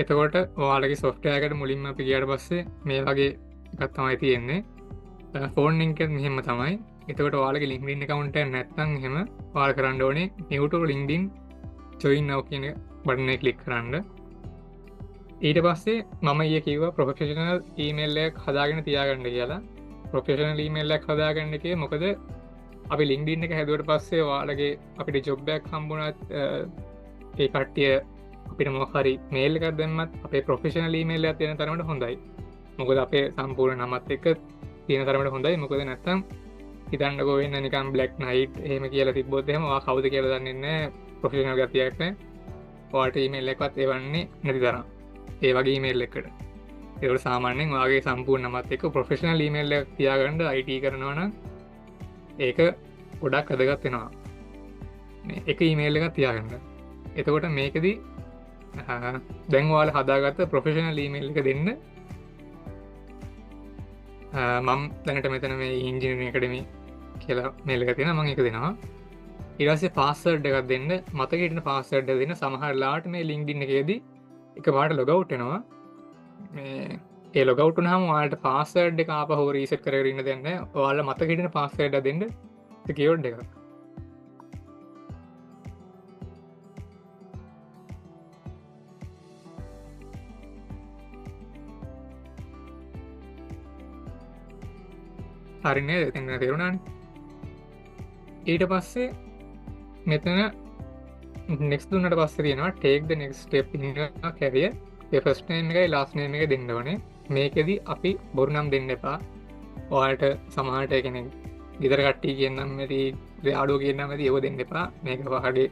එතකොට ඔයාලගේ සොෆ්ටයකට මුලින්ම අපි ගියට පස්සේ මේ වගේ එකක් තමයි තියෙන්නේ. ෆෝන් ලින්ක් එක මෙහෙම තමයි. එතකොට ඔයාලගේ LinkedIn account එක නැත්නම් එහෙම ඔයාලා කරන්න ඕනේ new to LinkedIn join now කියන බටන් එක ක්ලික් කරන්න. ඊට පස්සේ මම ඊයේ කිව්වා ප්‍රොෆෙෂනල් ඊමේල් එකක් හදාගෙන තියාගන්න කියලා. ප්‍රොෆෙෂනල් ඊමේල් එකක් හදාගන්න එකේ මොකද අපි LinkedIn එක හැදුවට පස්සේ ඔයාලගේ අපිට ජොබ් එකක් හම්බුණත් ඒ කට්ටිය අපිට මොකක් හරි මේල් එකක් දැම්මත් අපේ ප්‍රොෆෙෂනල් ඊමේල් එකක් තියෙන තරමට හොඳයි. මොකද අපේ සම්පූර්ණ නමත් එක්ක තියෙන තරමට හොඳයි. මොකද නැත්තම් හිතන්නකෝ වෙන්න නිකන් බ්ලැක් නයිට් එහෙම කියලා තිබ්බොත් එහෙම ඔයා කවුද කියලා දන්නේ නැහැ. ප්‍රොෆෙෂනල් ගතියක් නැහැ. ඔයාලට ඊමේල් එකවත් එවන්නේ නැති තරම්. ඒ වගේ ඊමේල් එකකට. ඒකට සාමාන්‍යයෙන් ඔයාගේ සම්පූර්ණ නමත් එක්ක ප්‍රොෆෙෂනල් ඊමේල් එකක් තියාගන්න IT කරනවා නම් ඒක ගොඩක් වැදගත් වෙනවා. මේ එක ඊමේල් එකක් තියාගන්න. එතකොට මේකෙදි දැන් ඔයාලා හදාගත්ත ප්‍රොෆෙෂනල් ඊමේල් එක දෙන්න. මම දැනට මෙතන මේ ඉන්ජිනියරින් ඇකඩමි කියලා මේල් එක තියෙනවා. මම ඒක දෙනවා. ඊට පස්සේ පාස්වර්ඩ් එකක් දෙන්න. මතක හිටින පාස්වර්ඩ් එක දෙන්න. සමහර ලාට මේ LinkedIn එකේදී එකපාරට ලොග් අවුට් වෙනවා. මේ ඒ ලොග් අවුට් වුණාම ඔයාලට පාස්වර්ඩ් එක ආපහු රීසෙට් කරගෙන ඉන්න දෙන්නේ නැහැ. ඔයාලා මතක හිටින පාස්වර්ඩ් එක දෙන්න. ඒ කීවර්ඩ් එක. හරි නේද? එතන තේරුණානේ. ඊට පස්සේ මෙතන next දුන්නට පස්සේ තියෙනවා take the next step in your career. A first name එකයි last name එක දෙන්න ඕනේ. මේකෙදි අපි බොරු නම් දෙන්න එපා. ඔයාලට සමහරට ඒ කියන්නේ ගෙදර කට්ටිය කියන්නම් ඇති, ආඩුව කියන්නම් ඇති, ඒව දෙන්න එපා. මේක ඔයාගේ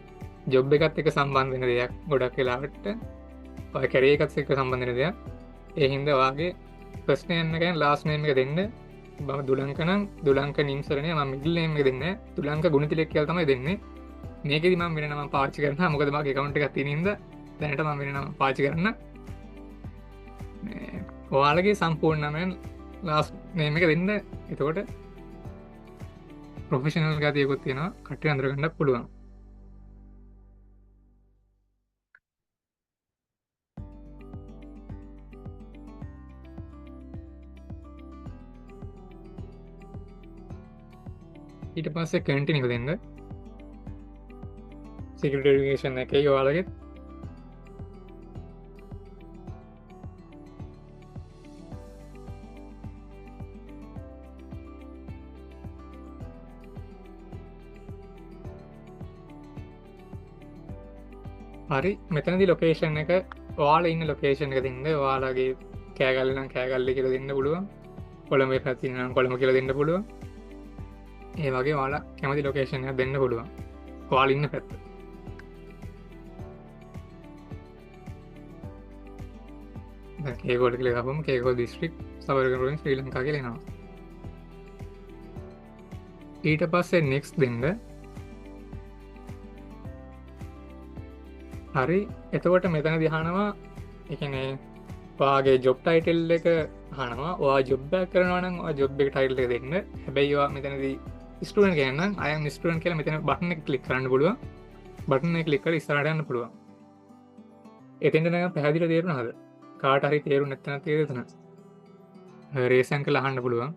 ජොබ් එකත් එක්ක සම්බන්ධ වෙන දෙයක්. ගොඩක් වෙලාවට ඔය කැරියර් එකත් එක්ක සම්බන්ධ වෙන දෙයක්. ඒ හින්දා ඔයාගේ first name එකෙන් last name එක දෙන්න. මම දුලංක නම් දුලංක නිම්සරණය. මම මිඩල් නේම් එක දෙන්නේ නැහැ. දුලංක ගුණතිලක කියලා තමයි දෙන්නේ. මේකෙදි මම වෙන නම පාවිච්චි කරනවා. මොකද මගේ account එකක් තියෙන හින්දා දැනට මම වෙන නම පාවිච්චි කරන්න. මේ ඔයාලගේ සම්පූර්ණ නමෙන් last name එක දෙන්න. එතකොට ප්‍රොෆෙෂනල් ගතියකුත් තියෙනවා. කට්ටිය අඳුර ගන්න පුළුවන්. ඊට පස්සේ කන්ටිනියු දෙන්න. සිකියුරිටි වෙරිෆිකේෂන් එකේ ඔයාලගේ හරි. මෙතනදි ලොකේෂන් එක ඔයාලා ඉන්න ලොකේෂන් එක දෙන්න. ඔයාලගේ කෑගල්ල නම් කෑගල්ල කියලා දෙන්න පුළුවන්. කොළඹ පැත්තේ නම් කොළඹ කියලා දෙන්න පුළුවන්. ඒ වගේ ඔයාලා කැමති ලොකේෂන් එකක් දෙන්න පුළුවන්. ඔයාලා ඉන්න පැත්ත. දැන් කේගෝඩ් කියලා ගහපුවම කේගෝඩ් දිස්ත්‍රික් සබර්ගන් ප්‍රොවින්ස් ශ්‍රී ලංකා කියලා එනවා. ඊට පස්සේ next දෙන්න. හරි. එතකොට මෙතනදී අහනවා ඒ කියන්නේ ඔයාගේ ජොබ් ටයිටල් එක අහනවා. ඔයා ජොබ් එකක් කරනවා නම් ඔයා ජොබ් එක ටයිටල් එක දෙන්න. හැබැයි ඔයා මෙතනදී ස්ටුඩන්ට් කෙනෙක් නම් I am student කියලා මෙතන බටන් එක ක්ලික් කරන්න පුළුවන්. බටන් එක ක්ලික් කරලා ඉස්සරහට යන්න පුළුවන්. එතෙන්ට නම් පැහැදිලිව තේරුණාද? කාට හරි තේරුම් නැත්නම් තේරෙතන. රේසන් කියලා අහන්න පුළුවන්.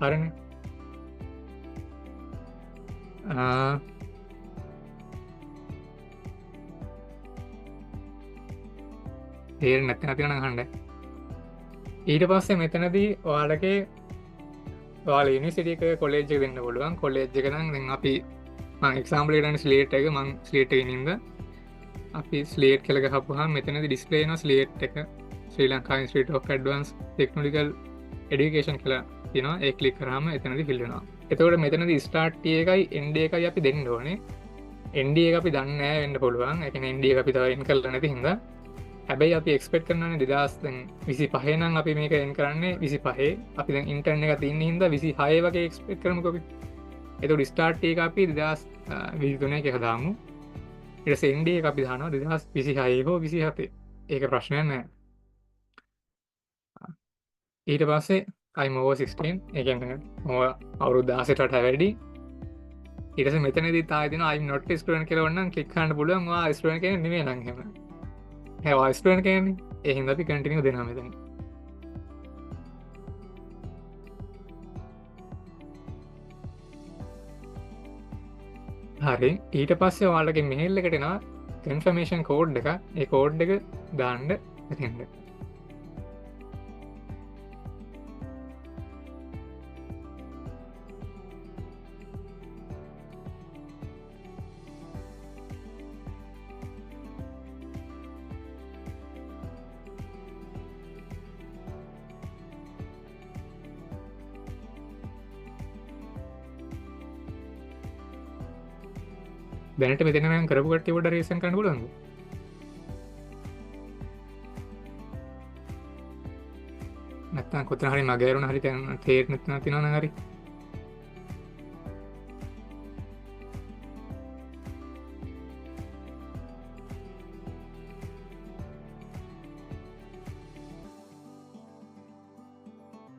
හරිනේ. තේරෙන්නේ නැත්නම් අහන්න. ඊට පස්සේ මෙතනදී ඔයාලගේ ඔයාලා යුනිවර්සිටි එක කොලෙජ් එක දෙන්න පුළුවන්. කොලෙජ් එක නම් දැන් අපි මම එක්සැම්පල් එකට ගන්න ස්ලේට් එක මම ස්ලේට් එකේ ඉඳින්ද අපි ස්ලේට් කියලා ගහපුවාම මෙතනදී ඩිස්ප්ලේ වෙනවා ස්ලේට් එක Sri Lanka institute of advanced technological education කියලා තියෙනවා. ඒ ක්ලික් කරාම එතනදී ෆිල් වෙනවා. එතකොට මෙතනදී ස්ටාර්ට් ටී එකයි එන්ඩ් එකයි අපි දෙන්න ඕනේ. එන්ඩ් එක අපි දන්නේ නැහැ වෙන්න පුළුවන්. ඒ කියන්නේ එන්ඩ් එක අපි තව එන් කරලා නැති හින්දා. හැබැයි අපි එක්ස්පෙක්ට් කරනවානේ 2025 නම් අපි මේක එන් කරන්නේ 25. අපි දැන් ඉන්ටර්න් එක තියෙන හින්දා 26 වගේ එක්ස්පෙක්ට් කරමුකෝ අපි. එතකොට ස්ටාර්ට් එක අපි 2023 එක දාමු. ඊට පස්සේ එන්ඩ් එක අපි දානවා 2026 හෝ 27. ඒක ප්‍රශ්නයක් නෑ. ඊට පස්සේ අයිමෝ 16 එකන්න අවුරු දාසටට වැඩි ඉටස මෙතනද තාතින අයි නොට ස්ටන් කරවන්න ලික්කන්න පුළුවන් ස්ටන් කිය නේ නහෙම හැ ස්ටන් කියන එහින්ද අපි කටිනිය දෙනා මෙතන හරි ඊට පස්සේ වාලගේ මෙහෙල්ල එකටෙනවා කන්ෆර්මේෂන් කෝඩ් එක ඒ කෝඩ් එක දාන්ඩ ඇතින්ට දැනට මෙතන කරපුට ොඩ රේසන් කන්න පුලන්ද නැත්තා කොතන හරි මගේරුණ හරි තේර නත්න තිනන හරි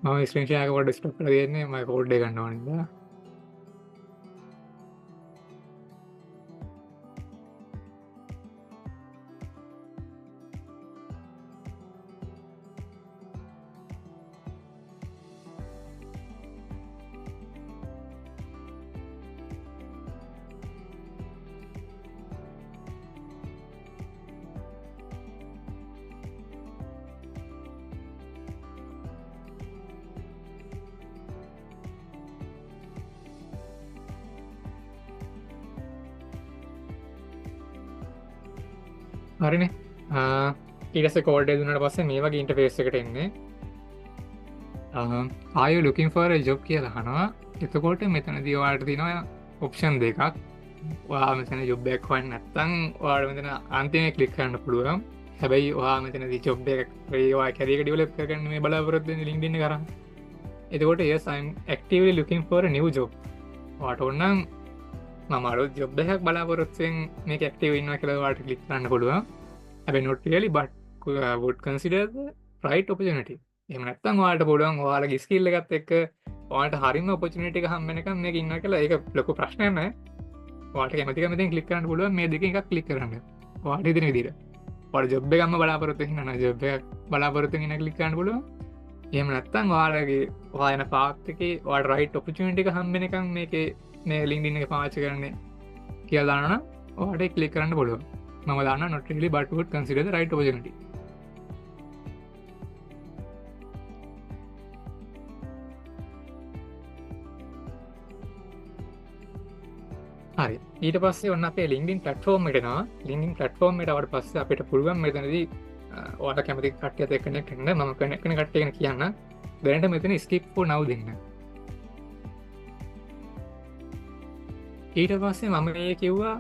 ම ස්ක්‍රීන්ෂයකට ස්ටප් කරන්නේ ම කෝඩ්ඩ ගන්නවනිද හරිනේ ඊටස කෝඩ් දුන්නට පස්සේ මේ වගේ ඉන්ටර්ෆේස් එකට එන්නේ ආයු ලුකින් ෆෝර් ජොබ් කියලා අහනවා එතකොට මෙතනදී ඔයාලට තියෙනවා ඔප්ෂන් දෙකක් ඔයා මෙතන ජොබ් එකක් හොයන්න නැත්නම් ඔයාලට මෙතන අන්තිමේ ක්ලික් කරන්න පුළුවන් හැබැයි ඔයා මෙතනදී ජොබ් එකක් ඔයා කැරියර් ඩෙවලොප් කරගන්න මේ බලාපොරොත්තු වෙන LinkedIn එක කරා එතකොට yes I'm actively looking for a new job ඔයාට ඕනනම් මම අලුත් ජොබ් එකක් බලාපොරොත්තුෙන් මේක ඇක්ටිව් ඉන්නවා කියලා ඔයාලට ක්ලික් කරන්න පුළුවන් හැබැයි not really but would consider the right opportunity එහෙම නැත්නම් ඔයාලට පුළුවන් ඔයාලගේ ස්කිල් එකත් එක්ක ඔයාලට හරියම opportunity එක හම්බ වෙනකම් මේක ඉන්නවා කියලා ඒක ලොකු ප්‍රශ්නයක් නෑ ඔයාලට කැමති කැමතිෙන් ක්ලික් කරන්න පුළුවන් මේ දෙකෙන් එකක් ක්ලික් කරන්න ඔයාලට හිතෙන විදිහට ඔයාලට ජොබ් එකක්ම බලාපොරොත්තු වෙන්න නම් ජොබ් එකක් බලාපොරොත්තු වෙන ක්ලික් කරන්න පුළුවන් එහෙම නැත්නම් ඔයාලගේ ඔයා යන පාත් එකේ ඔයාලට right opportunity එක හම්බ වෙනකම් මේකේ මේ LinkedIn එක පාවිච්චි කරන්නේ කියලා දානවා නම් ඔයාලට ක්ලික් කරන්න පුළුවන් මම දානවා not really but would consider the right opportunity හරි ඊට පස්සේ ඔන්න අපේ LinkedIn platform එකට එනවා LinkedIn platform එකට ආවට පස්සේ අපිට පුළුවන් මෙතනදී ඔයාලා කැමති කට්ටියත් එක්ක කනෙක්ට් වෙන්න මම කනෙක්ට් වෙන කට්ටිය ගැන කියන්න දැනට මෙතන skip for now දෙන්න ඊට පස්සේ මම මේ කිව්වා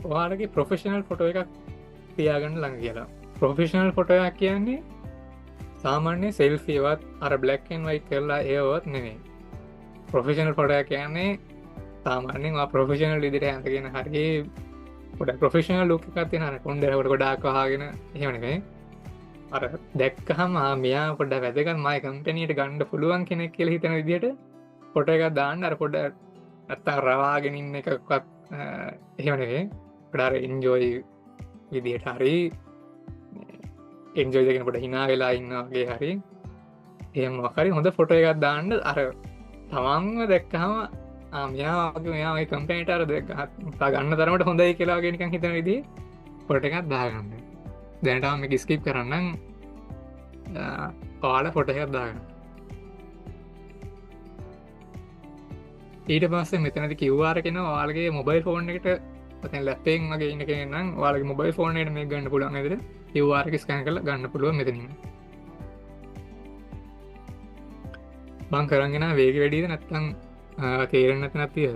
ඔයාලගේ ප්‍රොෆෙෂනල් ෆොටෝ එකක් තියාගන්න ළඟ කියලා ප්‍රොෆෙෂනල් ෆොටෝ එකක් කියන්නේ සාමාන්‍ය සෙල්ෆි එකවත් අර black and white කරලා ඒවත් නෙමෙයි ප්‍රොෆෙෂනල් ෆොටෝ එක කියන්නේ සාමාන්‍යයෙන් ප්‍රොෆෙෂනල් විදිහට ඇඳගෙන හරි පොඩක් ප්‍රොෆෙෂනල් ලුක් එකක් තියෙනවා කොණ්ඩේකට ගොඩාක් වහගෙන එහෙම නෙමෙයි අර දැක්කහම මෙයා පොඩ්ඩක් වැදගත් මගේ කම්පැනියට ගන්න පුළුවන් කෙනෙක් කියලා හිතන විදිහට ෆොටෝ එකක් දාන්න අර පොඩ්ඩක් නැත්තම් රවාගෙන ඉන්න එකක්වත් එහෙම නෙවෙයි පොඩ්ඩක් අර එන්ජොයි විදිහට හරි එන්ජොයි කරගෙන පොඩ්ඩක් hina වෙලා ඉන්නා වගේ හරි එහෙම මොකක් හරි හොඳ ෆොටෝ එකක් දාන්න අර තමන්ව දැක්කහම මෙයා කම්පනට අර ගන්න තරමට හොඳයි කියලා ගෙනකන් හිතන විදි පොට එකත් දාගන්න දැනටම මේ ස්කිප් කරන්න පාල පොට එකත් දාගන්න ඊට පස්සේ මෙතනති කිව්වාර කෙන වාලගේ මොබයිල් ෆෝන් එකට පතැන් ලැපෙන් වගේ ඉන්න කෙනනම් වාලගේ මොබයිල් ෆෝනයට මේ ගන්න පුළුවන් ඇද කිව්වාරක ස්කෑන් කල ගන්න පුළුව මෙතනීම බං කරගෙන වේග වැඩීද නැත්තං තේරෙන් නැති නැතිද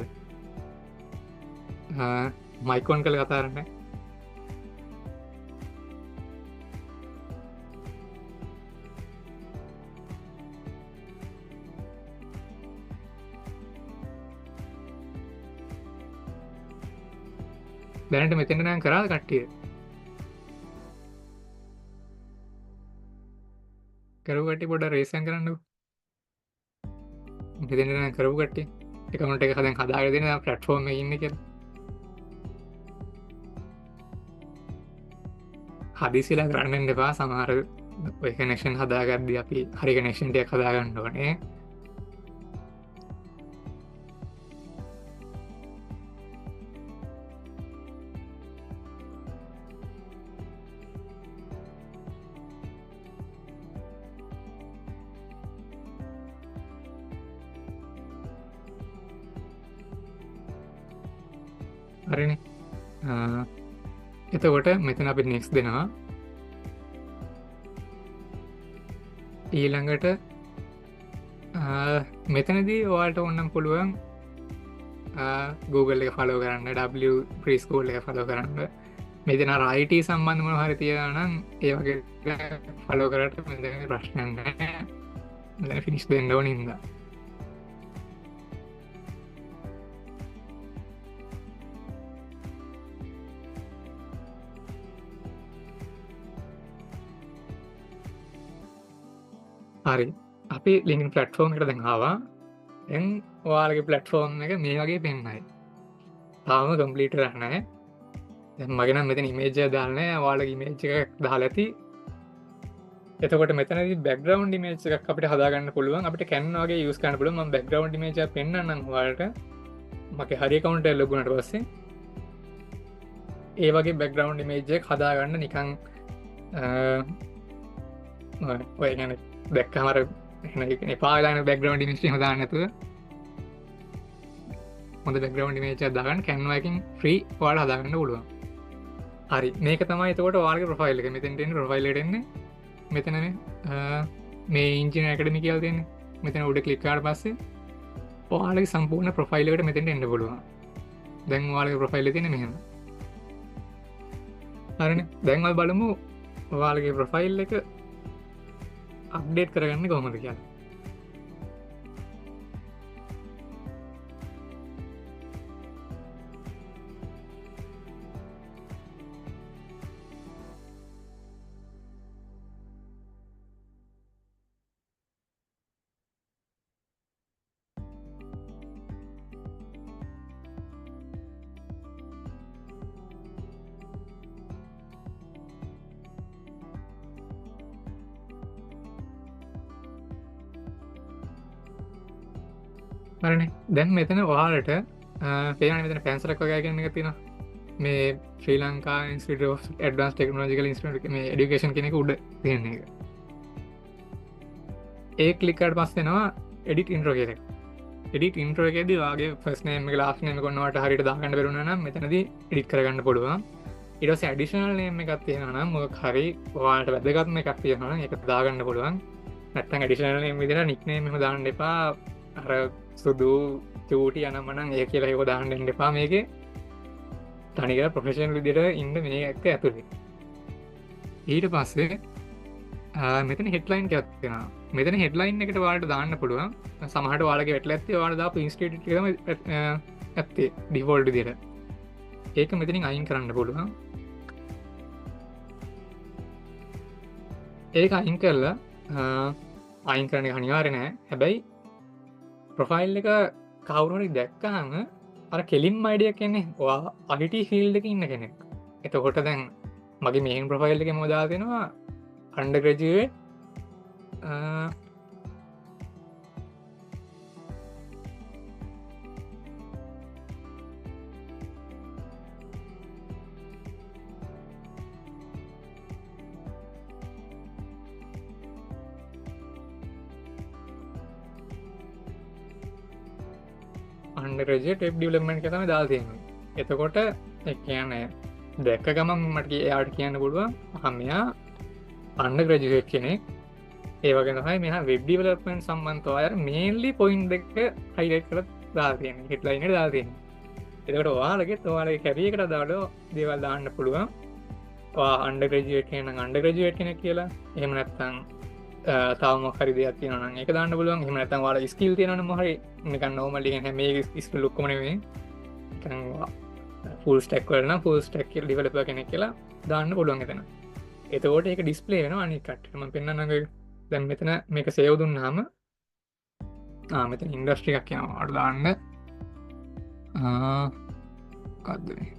මයිකෝන් කළ කතාරන්න දැනට මෙතෙන නම් කරාද කට්ටිය කරුවට පොඩ රේසන් කරන්න මෙතන කරපු කට්ටිය එකකවුන්ට් එක හදන් හදාගෙන දෙන ප්ලැට්ෆෝම් එකේ ඉන්නේ කියලා. හදිසිලා කරන්න එපා. සමහර ඔය කනෙක්ෂන් හදාගද්දී අපි හරි කනෙක්ෂන් ටිකක් හදාගන්න ඕනේ. හරිනේ. එතකොට මෙතන අපි නෙක්ස් දෙනවා. ඊළඟට මෙතනදී ඔයාලට ඕනම් පුළුවන් Google එක ෆලෝ කරන්න, W ප්‍රීස්කූල් එක ෆලෝ කරන්න. මෙතන IT සම්බන්ධ මොනවා හරි තියෙනවා නම් ඒ වගේ ෆලෝ කරලා මෙතන ප්‍රශ්නයක් නැහැ. දැන් ෆිනිෂ් දෙන්න ඕනේ ඉඳලා. හරි අපි ලින්ක් ප්ලට්ෆෝම් එකට දැන් ආවා. දැන් ඔයාලගේ ප්ලට්ෆෝම් එක මේ වගේ පෙන්නයි. තාම කම්ප්ලීට් කරලා නැහැ. දැන් මගේ නම් මෙතන ඉමේජ් එක දාලා නැහැ. ඔයාලගේ ඉමේජ් එකක් දාලා ඇති. එතකොට මෙතනදී බෑග්ග්‍රවුන්ඩ් ඉමේජ් එකක් අපිට හදාගන්න පුළුවන්. අපිට Canva වගේ යූස් කරන්න පුළුවන්. මම බෑග්ග්‍රවුන්ඩ් ඉමේජ් එකක් පෙන්නන්නම් ඔයාලට. මගේ හරි account එක ලොග් වුණාට පස්සේ ඒ වගේ බෑග්ග්‍රවුන්ඩ් ඉමේජ් එකක් හදාගන්න නිකන් ඔය කියන්නේ දැක්කමර පාලාන බැග්‍රවන්ඩ මිස්ටි හදාන්න ඇතුව හොඳ බැග්‍රවන්ඩ මේච දාගන්න කැන්වකින් ්‍රී වාඩ හදාගන්න පුළුවන්. හරි මේක තමයි තකොට වාගේ ප්‍රෆයිල් එක මෙතෙන්ට ප්‍රෆයිල්ලටන්නේ මෙතන මේ ඉංජින ඇකඩමි කියල් තියන්නේ මෙතන උඩ කලික්කාඩ පස්සේ ඔයාලගේ සම්පූර්ණ ප්‍රෆයිල්ලකට මෙතෙන්ට එන්න පුළුවන්. දැන් වාලගේ ප්‍රෆයිල් තින මෙහම හරන දැන්වල් බලමු ඔයාලගේ ප්‍රෆයිල් එක අප්ඩේට් කරගන්න කොහොමද කියලා. හරනේ දැන් මෙතන ඔයාලට පේන මෙතන පැන්සලක් වගේ කියන එක තියෙනවා. මේ Sri Lanka institute of advanced technological institute මේ এডুকেෂන් කියන එක උඩ තියෙන එක. ඒ ක්ලික් කරලා පස්සේ එනවා එඩිට් ඉන්ට්‍රෝ කියන එක. එඩිට් ඉන්ට්‍රෝ එකේදී ඔයාගේ ෆස්ට් නේම් එක ලාස්ට් නේම් එක කොන්නවට හරියට දාගන්න බැරුණා නම් මෙතනදී එඩිට් කරගන්න පුළුවන්. ඊට පස්සේ ඇඩිෂනල් නේම් එකක් තියෙනවා නම් මොකක් හරි ඔයාලට වැදගත්ම එකක් තියෙනවා නම් ඒක දාගන්න පුළුවන්. නැත්නම් ඇඩිෂනල් නේම් විදිහට නික්නේම් එහෙම දාන්න එපා. අර සුදු චූටි යනමනං ඒ කියලා ඒක දාන්න එන්න එපා. මේකේ තනිකර ප්‍රොෆෙෂනල් විදිහට ඉන්න මේ එක ඇතුලේ. ඊට පස්සේ මෙතන හෙඩ්ලයින් එකක් තියෙනවා. මෙතන හෙඩ්ලයින් එකට ඔයාලට දාන්න පුළුවන්. සමහරට ඔයාලගේ වැටලා ඇත්තේ ඔයාලා දාපු ඉන්ස්ටිටියුට් එකම ඇත්තේ ඩිෆෝල්ට් විදිහට. ඒක මෙතනින් අයින් කරන්න පුළුවන්. ඒක අයින් කරලා අයින් කරන්න අනිවාර්ය නෑ. හැබැයි ප්‍රොෆයිල් එක කවුරුහරි දැක්කහම අර කෙලින් අයිඩිය කියන්නේ ඔයා IT ෆීල්ඩ් එකේ ඉන්න කෙනෙක්. එතකොට දැන් මගේ මේන් ප්‍රොෆයිල් එකේ මොකද දාලා undergraduate undergraduate web development එක තමයි දාලා තියෙන්නේ. එතකොට ඒ කියන්නේ දැක්ක ගමන් මට එයාට කියන්න පුළුවන් මෙයා undergraduate කෙනෙක්. ඒ වගේ තමයි මෙයා web development සම්බන්ධව අය mainly point එක highlight කරලා දාලා තියෙන්නේ. headline එකට දාලා තියෙන්නේ. එතකොට ඔයාලගේ career එකට දාලා දේවල් දාන්න පුළුවන්. ඔයා undergraduate කෙනෙක් නම් undergraduate කෙනෙක් කියලා. එහෙම නැත්නම් තව මොකක් හරි දෙයක් තියෙනවා නම් ඒක දාන්න පුළුවන්. එහෙම නැත්නම් ඔයාලා ස්කිල් තියෙනවා නම් මොහරි නිකන් normal එකෙන් මේ ස්කිල් ඔක්කොම නෙමෙයි. නිකන් full stack වල නම් full stack කියලා developer කෙනෙක් කියලා දාන්න පුළුවන් එතන. එතකොට ඒක display වෙනවා අනිත් කට්ටියට. මම පෙන්නන්නම්. දැන් මෙතන මේක save දුන්නාම මෙතන ඉන්ඩස්ට්‍රි එකක් යනවා අට දාන්න කක්දනේ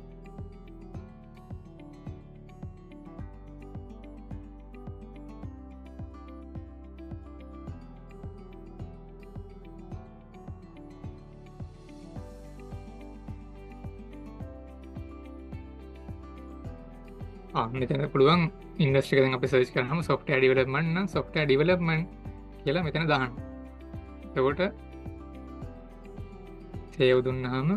මෙතන පුළුවන් ඉන්ඩස්ට්‍රික අපි සර්ච් කරනම සොෆ්ට්වෙයාර් ඩෙවලොප්මන්ට් නම් සොෆ්ට්වෙයාර් ඩෙවලොප්මන්ට් කියලා මෙතන දාන්න. එතකොට සේව් දුන්නාම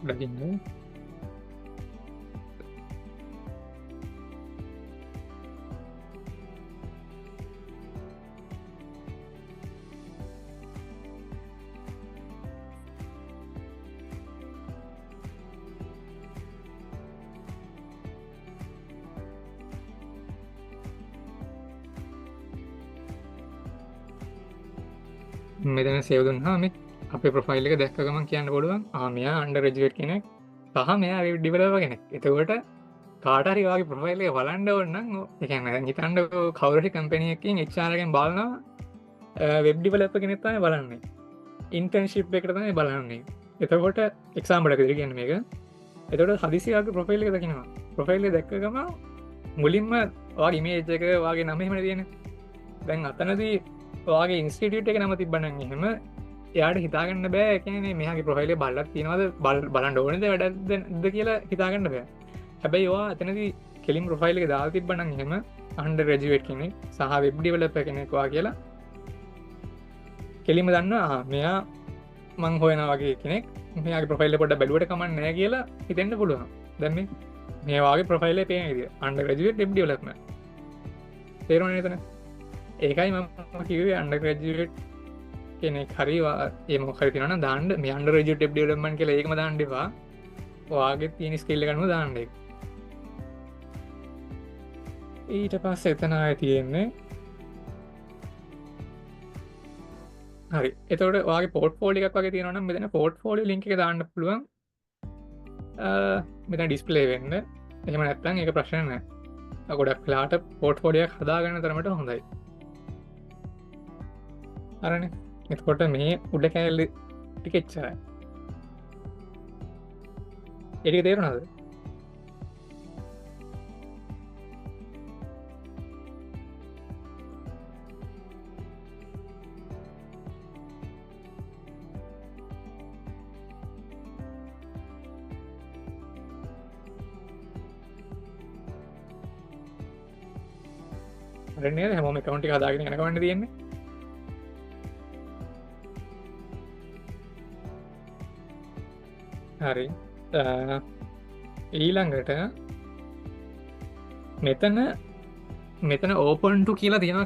ලගින් මෙතන සේවදුන්හා මේ අපේ ප්‍රොෆයිල් එක දැක්ක ගමන් කියන්න පුළුවන් මෙයා අන්ඩර් ග්‍රැජුවේට් කෙනෙක් සහ මෙයා වෙබ් ඩෙවලොපර් කෙනෙක්. එතකොට කාට හරි වාගේ ප්‍රොෆයිල් එක බලන්න ඕන නම් ඒ කියන්නේ හිතන්නකෝ කවුරු හරි කම්පැනි එකකින් HR එකෙන් බලනවා වෙබ් ඩෙවලොපර් කෙනෙක් තමයි බලන්නේ. ඉන්ටර්න්ෂිප් එකට තමයි බලන්නේ. එතකොට එක්සාම්පල් එකක් විදිහට කියන්නේ මේක. එතකොට හදිසියාගේ ප්‍රොෆයිල් එක දකින්නවා. ප්‍රොෆයිල් එක දැක්ක ගමන් මුලින්ම වාගේ ඉමේජ් එක වාගේ නම එහෙමනේ තියෙන්නේ. දැන් අතනදී වාගේ ඉන්ස්ටිටියුට් එක නම තිබ්බනම් එහෙම එයාට හිතාගන්න බෑ කියන්නේ මෙයාගේ ප්‍රොෆයිලේ බලලක් තියෙනවද බලන්න ඕනේද වැඩක්ද කියලා හිතාගන්න බෑ. හැබැයි ඔයා එතනදී කෙලින් ප්‍රොෆයිල් එක දාලා තිබ්බනම් එහෙම අන්ඩර් ග්‍රැජුවේට් කෙනෙක් සහ වෙබ් ඩෙවලොපර් කෙනෙක් වා කියලා කෙලින්ම දන්නවා මෙයා මං හොයනවා වගේ කෙනෙක් මෙයාගේ ප්‍රොෆයිල් එක පොඩ්ඩක් බැලුවට කමක් නැහැ කියලා හිතෙන්න පුළුවන්. දැන් මේ වාගේ ප්‍රොෆයිල් එකේ පේන විදිය අන්ඩර් ග්‍රැජුවේට් වෙබ් ඩෙවලොප්මන්ට් තේරුණාද එතන? ඒකයි මම කිව්වේ අන්ඩර් ග්‍රැජුවේට් කෙනෙක් හරි ඒ මොකක් හරි තියෙනවා නම් දාන්න මේ අන්ඩර් ග්‍රැජුවේට් වෙබ් ඩෙවලොප්මන්ට් කියලා ඒකම දාන්න එපා. ඔයාගේ තියෙන ස්කිල් එක අනුව දාන්න ඒක. ඊට පස්සේ එතන ආයේ තියෙන්නේ හරි. එතකොට ඔයාගේ පෝර්ට්ෆෝලියෝ එකක් වගේ තියෙනවා නම් මෙතන පෝර්ට්ෆෝලියෝ ලින්ක් එක දාන්න පුළුවන්. මෙතන ඩිස්ප්ලේ වෙන්න. එහෙම නැත්නම් ඒක ප්‍රශ්න නැහැ. ගොඩක් වෙලාවට පෝර්ට්ෆෝලියෝ එකක් හදාගන්න තරමට හොඳයි. හරිනේ. එතකොට මේ උඩ කෑල්ල ටික එච්චරයි. ඒ ටික තේරුණාද? හරිනේ හැමෝම account එක හදාගෙන යන කවන්න තියෙන්නේ. හරි ඊළඟට මෙතන ඕපන්ටු කියලා තියෙන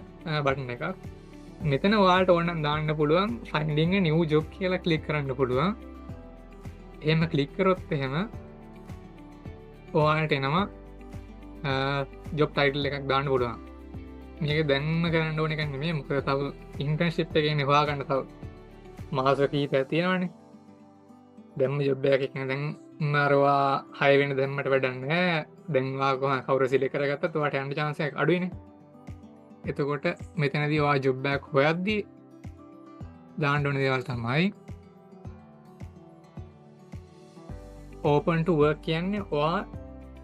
බටන් එකක්. මෙතන වාට ඕනම් දාන්න පුළුවන් ෆයින්ඩිං a new job කියලා ක්ලික් කරන්න පුළුවන්. එහෙම ක්ලික් කරොත් එහෙම ඔයාලට එනවා ජොබ් ටයිටල් එකක් දාන්න පුළුවන්. මේක දැන්ම කරන්න ඕන එකක් නෙමෙයි. මොකද තව ඉන්ටර්න්ෂිප් එකකින් හොයාගන්න තව මාස කීපයක් තියෙනවනේ. දැම්ම ජොබ් එකක් දැන් මරවා 6 වෙනි දැම්මට වැඩක් නැහැ. දැන් වා කවුරු සිලෙක්ට් කරගත්තත් ඔයාට යන්න chance එකක් අඩුයිනේ. එතකොට මෙතනදී ඔයා ජොබ් එකක් හොයද්දී දාන්න ඕන දේවල් තමයි open to work කියන්නේ ඔයා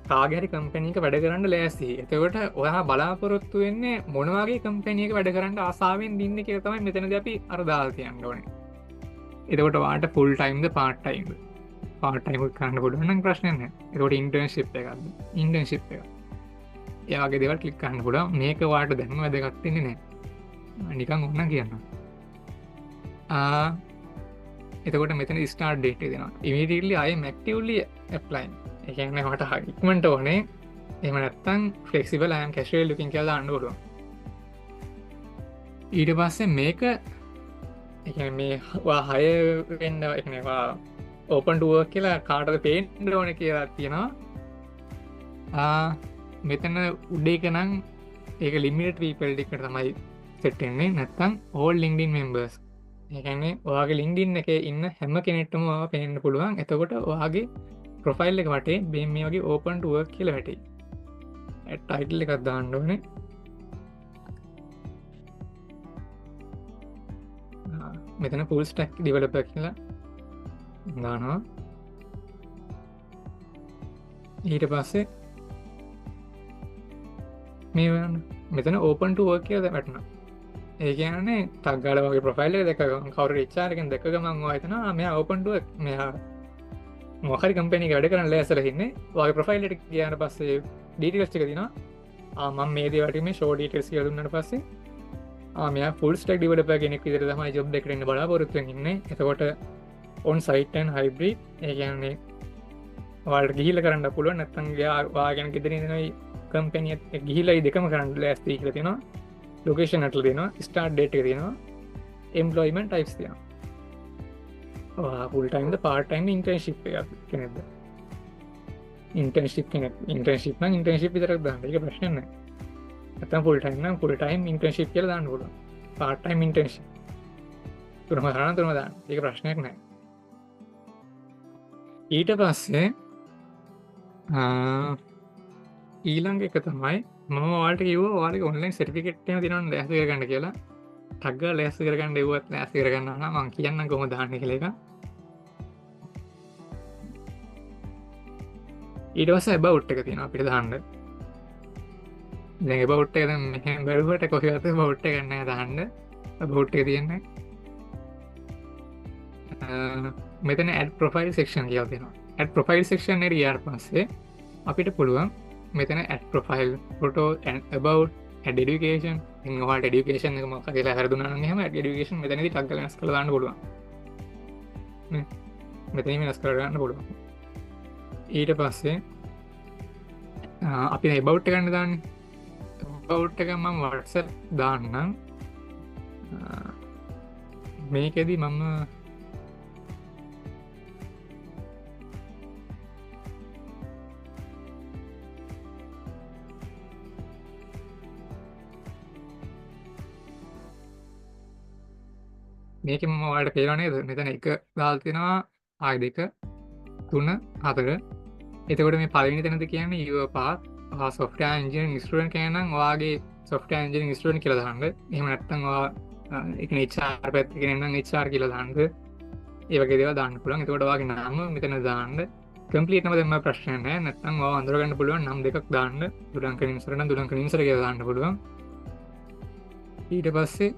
කාගේ හරි කම්පැනි එකක වැඩ කරන්න ලෑස්ති. එතකොට ඔයා බලාපොරොත්තු වෙන්නේ මොන වගේ කම්පැනි එකක වැඩ කරන්න ආසාවෙන් ඉන්නේ කියලා තමයි මෙතනදී අපි අර දාලා තියන්න ඕනේ. එතකොට වාට ෆුල් ටයිම්ද පාර්ට් ටයිම්ද? පාර්ට් ටයිම් එකක් කරන්න පුළුවන් නම් ප්‍රශ්නයක් නැහැ. එතකොට ඉන්ටර්න්ෂිප් එකක්ද? ඉන්ටර්න්ෂිප් එක. ඒ වගේ දේවල් ක්ලික් කරන්න පුළුවන්. මේක වාට දැන්ම වැදගත් වෙන්නේ නැහැ. නිකන් ඕනනම් කියන්න. එතකොට මෙතන ස්ටාර්ට් ඩේට් එක දෙනවා. immediately I am actively applying. ඒ කියන්නේ මට ඉක්මනට ඕනේ. එහෙම නැත්නම් flexible I am casual looking කියලා දාන්න පුළුවන්. ඊට පස්සේ මේක මේ 6 වෙන්න එකනවා ඕපන් ටු වර්ක් කියලා කාටද පේන්න ඕනේ කියලා තියෙනවා. මෙතන උඩ එක නම් ඒක ලිමිටඩ් පීපල් ටිකට තමයි සෙට් වෙන්නේ. නැත්නම් all LinkedIn members. ඒ කියන්නේ ඔයාගේ LinkedIn එකේ ඉන්න හැම කෙනෙක්ටම ඔයාව පේන්න පුළුවන්. එතකොට ඔයාගේ ප්‍රොෆයිල් එක වටේ මේ වගේ ඕපන් ටු වර්ක් කියලා වැටේ. ටයිටල් එකක් දාන්න ඕනේ. මෙතන full stack developer කියලා දානවා. ඊට පස්සේ මේ මෙතන ඕපන් ටු වර්ක් කියලා වැටෙනවා. ඒ කියන්නේ ටග් ගාලා වගේ ප්‍රොෆයිල් එක දැක්ක ගමන් කවුරු HR එකෙන් දැක්ක ගමන් ඔයා හිතනවා මෙයා ඕපන් ටු වර්ක්, මෙයා මොකක් හරි කම්පැනි එකක වැඩ කරන්න ලෑස්තිලා ඉන්නේ. ඔයාගේ ප්‍රොෆයිල් එකට ගියාට පස්සේ ඩීටේල්ස් ටික දිනවා. මම මේ දේ වටේ මේ ෂෝ ඩීටේල්ස් කියලා දුන්නාට පස්සේ මෙයා ෆුල් ස්ටැක් ඩෙවලොපර් කෙනෙක් විදිහට තමයි ජොබ් එකට ඉන්න බලාපොරොත්තු වෙන්නේ ඉන්නේ. එතකොට on site and hybrid, ඒ කියන්නේ ඔයාලට ගිහිල්ලා කරන්න පුළුවන්, නැත්නම් ඔයාගෙන ගෙදරින් ඉඳනයි කම්පැනි එකත් ගිහිල්ලා මේ දෙකම කරන්න ලෑස්ති කියලා තියෙනවා. ලොකේෂන් එකල දෙනවා, ස්ටාර්ට් ඩේට් එක දෙනවා, එම්ප්ලොයිමන්ට් ටයිප්ස් දෙනවා. ෆුල් ටයිම්ද පාර්ට් ටයිම්ද ඉන්ටර්න්ෂිප් එකක් කෙනෙක්ද? ඉන්ටර්න්ෂිප් කෙනෙක්. ඉන්ටර්න්ෂිප් නම් ඉන්ටර්න්ෂිප් විතරක් දාන්න. ඒක ප්‍රශ්නයක් නෑ. නැත්නම් ෆුල් ටයිම් නම් ෆුල් ටයිම් ඉන්ටර්න්ෂිප් කියලා දාන්න පුළුවන්. පාර්ට් ටයිම් ඉන්ටර්න්ෂිප් තුනම දාන්න. ඒක ප්‍රශ්නයක් නෑ. ඊට පස්සේ ඊළඟ එක තමයි මම ඔයාලට කිව්වා ඔයාලගේ ඔන්ලයින් සර්ටිෆිකේට් එක දිනවන්න ලෑස්ති කරගන්න කියලා. ටග් ගාලා ලෑස්ති කරගන්න එව්වත් ලෑස්ති කරගන්න නම් මම කියන්නම් කොහොමද දාන්නේ කියලා එක. ඊට පස්සේ about එක තියෙනවා අපිට දාන්න. දැන් about එක දැන් මෙහෙම බැලුවට කොහේවත් about එක නැහැ දාන්න. about එක තියෙන්නේ මෙතන add profile section කියලා තියෙනවා. add profile section එකට ගියාට පස්සේ අපිට පුළුවන් මෙතන add profile photo and about add education. ඉතින් ඔයාලට education එක මොකක්ද කියලා හරිදුනා නම් එහෙම add education මෙතනදී ටග් ගාලා වෙනස් කරලා දාන්න පුළුවන්. නේ මෙතනින් වෙනස් කරලා ගන්න පුළුවන්. ඊට පස්සේ අපි about එක ගන්න දාන්නේ. about එක මම WhatsApp දාන්නම්. මේකෙදි මම මේක මම ඔයාලට පේනවා නේද? මෙතන එක දාලා තියෙනවා, ආයි දෙක, 3, 4. එතකොට මේ පළවෙනි තැනද කියන්නේ your path software engineering student කෙනා නම් ඔයාගේ software engineering student කියලා දාන්න. එහෙම නැත්නම් ඔයා ඒ කියන්නේ HR පැත්තේ කෙනෙක් නම් HR කියලා දාන්න. ඒ වගේ දේවල් දාන්න පුළුවන්. එතකොට ඔයාගේ නම මෙතන දාන්න. complete නම දැම්ම ප්‍රශ්නයක් නැහැ. නැත්නම් ඔයා අඳුර ගන්න පුළුවන් නම් දෙකක් දාන්න. දුලංක නිම්සර නම් දුලංක නිම්සර කියලා දාන්න පුළුවන්. ඊට පස්සේ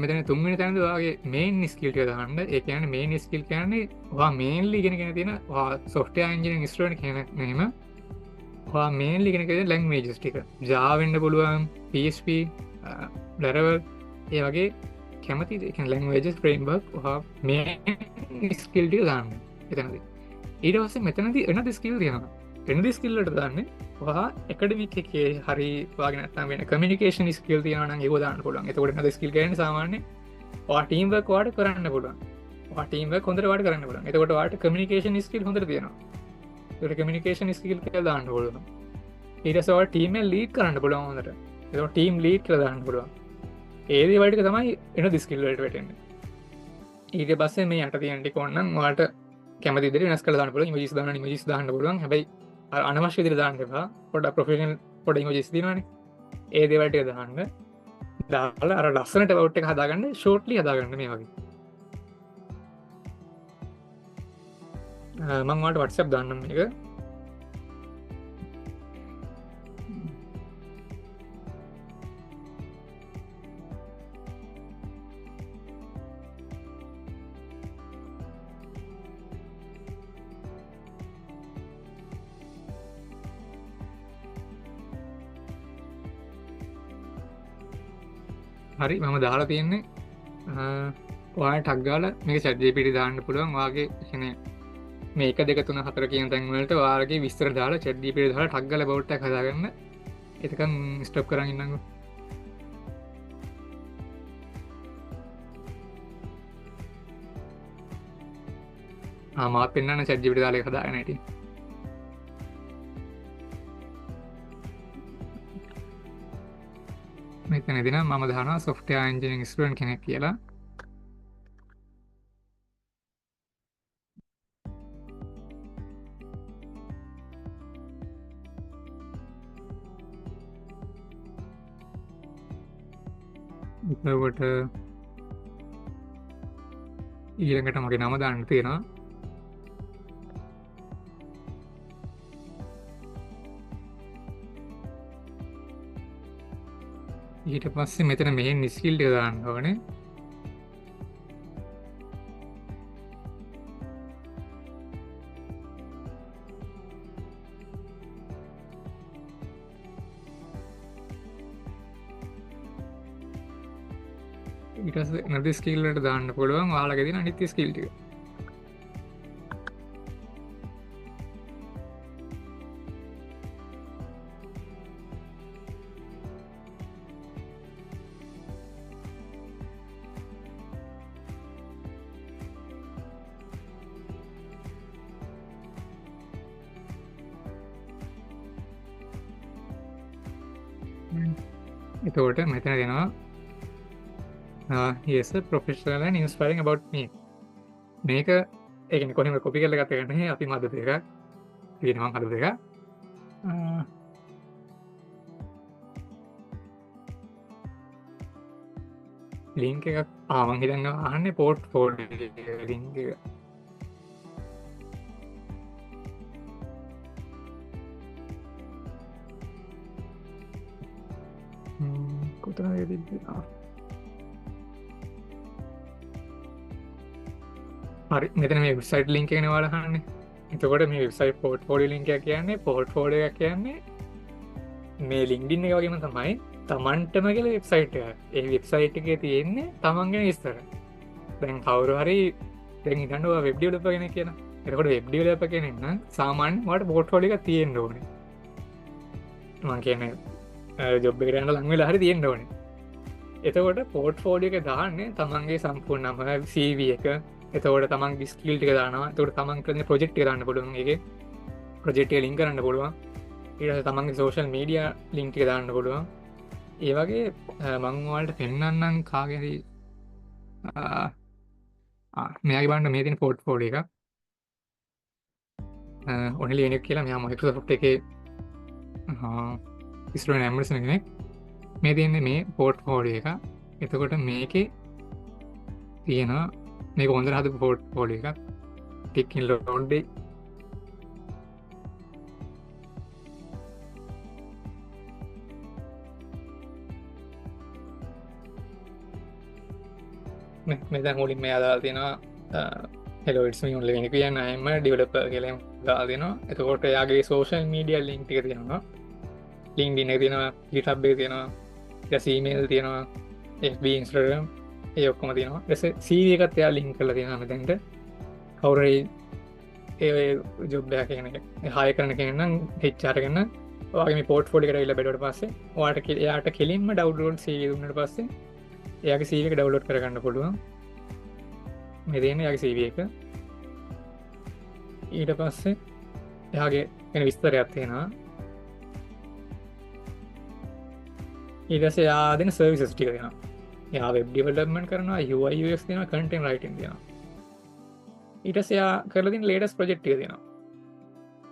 මෙතන තුන්වෙනි තැනද ඔයාගේ මේන් ස්කිල් ටික දාන්න. ඒ කියන්නේ මේන් ස්කිල් කියන්නේ ඔයා මේන්ලි ඉගෙනගෙන තියෙන ඔයා software engineering student කෙනෙක් නෙමෙයිම ඔයා මේන්ලි ඉගෙන ගන්න ලැන්ග්වේජස් ටික. Java වෙන්න පුළුවන්, PHP, Laravel, ඒ වගේ කැමති ඒ කියන්නේ ලැන්ග්වේජස් framework ඔයා මේන් ස්කිල් ටික දාන්න එතනදී. ඊට පස්සේ මෙතනදී වෙනද ස්කිල් තියෙනවා. වෙනද ස්කිල් වලට දාන්නේ ඔයා ඇකඩමික් එකේ හරි ඔයාගේ නැත්නම් වෙන කමියුනිකේෂන් ස්කිල් තියෙනවා නම් ඒක දාන්න පුළුවන්. එතකොට වෙනද ස්කිල් කියන්නේ සාමාන්‍යයෙන් ඔයා ටීම් වර්ක් ඔයාට කරන්න පුළුවන්. ඔයා ටීම් වර්ක් හොඳට ඔයාට කරන්න පුළුවන්. එතකොට ඔයාට කමියුනිකේෂන් ස්කිල් හොඳට තියෙනවා. ඒකට කමියුනිකේෂන් ස්කිල් කියලා දාන්න පුළුවන්. ඊට පස්සේ ඔයාට ටීම් එක ලීඩ් කරන්න පුළුවන් හොඳට. එතකොට ටීම් ලීඩ් කියලා දාන්න පුළුවන්. ඒ දේවල් ටික තමයි වෙනද ස්කිල් වලට වැටෙන්නේ. ඊට පස්සේ මේ යට තියෙන ටික ඕනනම් ඔයාට කැමති විදිහට වෙනස් කරලා දාන්න පුළුවන්. ඉමේජස් දාන්න ඉමේජස් දාන්න පුළුවන්. හැබැයි අනවශ්‍ය විදිහට දාන්න එපා. පොඩ්ඩක් ප්‍රොෆෙෂනල් පොඩ ඉමේජස් දිනවනේ. ඒ දේවල් ටික දාන්න. දාලා අර ලස්සනට about එක හදාගන්න, ෂෝට්ලි හදාගන්න මේ වගේ. මම ඔයාලට WhatsApp දාන්නම් මේක. හරි මම දාලා තියෙන්නේ ඔයාලට ටග් ගාලා මේක chat GPT දාන්න පුළුවන්. ඔයාගේ කියන්නේ මේක 2 3 4 කියන තැන් වලට ඔයාලගේ විස්තර දාලා chat GPT දාලා ටග් ගාලා about එකක් හදාගන්න. එතකන් ස්ටොප් කරන් ඉන්නම්කෝ. මාත් පෙන්නන්න chat GPT දාලා එක හදාගෙන හිටියේ. මෙතනදී නම් මම දානවා software engineering student කෙනෙක් කියලා. එතකොට ඊළඟට මගේ නම දාන්න තියෙනවා. ඊට පස්සේ මෙතන මෙහෙන් ස්කිල් ටික දාන්න ඕනේ. ඊට පස්සේ නැති ස්කිල් වලට දාන්න පුළුවන් ඔයාලගේ තියෙන අනිත් ස්කිල් ටික. එතකොට මෙතන දෙනවා yes professional and inspiring about me. මේක ඒ කියන්නේ කොහේම කොපි කරලා ගත්ත එක නෙවෙයි අපි මදද එකක් තියෙනවා හදද එකක්. ලින්ක් එකක් මං හිතන්නේ අහන්නේ පෝර්ට්ෆෝලියෝ ලින්ක් එක. කොතනද තිබ්බේ? හරි මෙතන මේ වෙබ්සයිට් ලින්ක් එකනේ ඔයාලා අහන්නේ. එතකොට මේ වෙබ්සයිට් පෝර්ට්ෆෝලියෝ ලින්ක් එක කියන්නේ පෝර්ට්ෆෝලියෝ එක කියන්නේ මේ LinkedIn එක වගේම තමයි තමන්ටම කියලා වෙබ්සයිට් එකක්. ඒ වෙබ්සයිට් එකේ තියෙන්නේ තමන් ගැන විස්තර. දැන් කවුරු හරි දැන් හිතන්න ඔයා වෙබ් ඩෙවලොපර් කෙනෙක් කියලා. එතකොට වෙබ් ඩෙවලොපර් කෙනෙක් නම් සාමාන්‍යයෙන් ඔයාලට පෝර්ට්ෆෝලියෝ එකක් තියෙන්න ඕනේ. මම කියන්නේ ජොබ් එකට යන්න ලඟ වෙලා හරි තියෙන්න ඕනේ. එතකොට පෝර්ට්ෆෝලියෝ එක දාන්නේ තමන්ගේ සම්පූර්ණ නම CV එක. එතකොට තමන්ගේ ස්කිල් ටික දානවා. එතකොට තමන් කරන ප්‍රොජෙක්ට් එක දාන්න පුළුවන්. ඒකේ ප්‍රොජෙක්ට් එක ලින්ක් කරන්න පුළුවන්. ඊට පස්සේ තමන්ගේ සෝෂල් මීඩියා ලින්ක් ටික දාන්න පුළුවන්. ඒ වගේ මම ඔයාලට පෙන්නන්නම් කාගේ හරි මෙයාගේ බලන්න මේ තියෙන පෝර්ට්ෆෝලියෝ එක. ඔනලි එනෙක් කියලා මෙයා මයික්‍රොසොෆ්ට් එකේ ඉස්රෝන් ඇමර්සන් කෙනෙක්. මේ තියෙන්නේ මේ පෝර්ට්ෆෝලියෝ එක. එතකොට මේකේ තියෙනවා මේක හොඳට හදපු පෝර්ට්ෆෝලියෝ එකක්. ටිකින් ලෝඩ් දෙයි. මෙතන මුලින් මේ අදාලා තියෙනවා hello it's me only වෙන කියන I'm a developer කියලා දාලා දෙනවා. එතකොට එයාගේ social media link ටික තියෙනවා. LinkedIn එක තියෙනවා, GitHub එක තියෙනවා, ඊට email තියෙනවා, FB Instagram ඒ ඔක්කොම තියෙනවා. ඊට CV එකත් එයා link කරලා තියෙනවා මෙතෙන්ට. කවුරු හරි ඒ job එකක් කෙනෙක් hire කරන කෙනෙක් නම් HR කෙනෙක් නම් ඔයාගේ මේ portfolio එකට ඇවිල්ලා බැලුවට පස්සේ ඔයාට එයාට කෙලින්ම download CV දුන්නාට පස්සේ එයාගේ CV එක ඩවුන්ලෝඩ් කරගන්න පුළුවන්. මේ තියෙන්නේ එයාගේ CV එක. ඊට පස්සේ එයාගේ වෙන විස්තරයක් තියෙනවා. ඊට පස්සේ එයා දෙන සර්විසස් ටික තියෙනවා. එයා වෙබ් ඩෙවලොප්මන්ට් කරනවා, UI UX තියෙනවා, කන්ටෙන්ට් රයිටින් තියෙනවා. ඊට පස්සේ එයා කරලා තියෙන ලේටස්ට් ප්‍රොජෙක්ට් ටික තියෙනවා.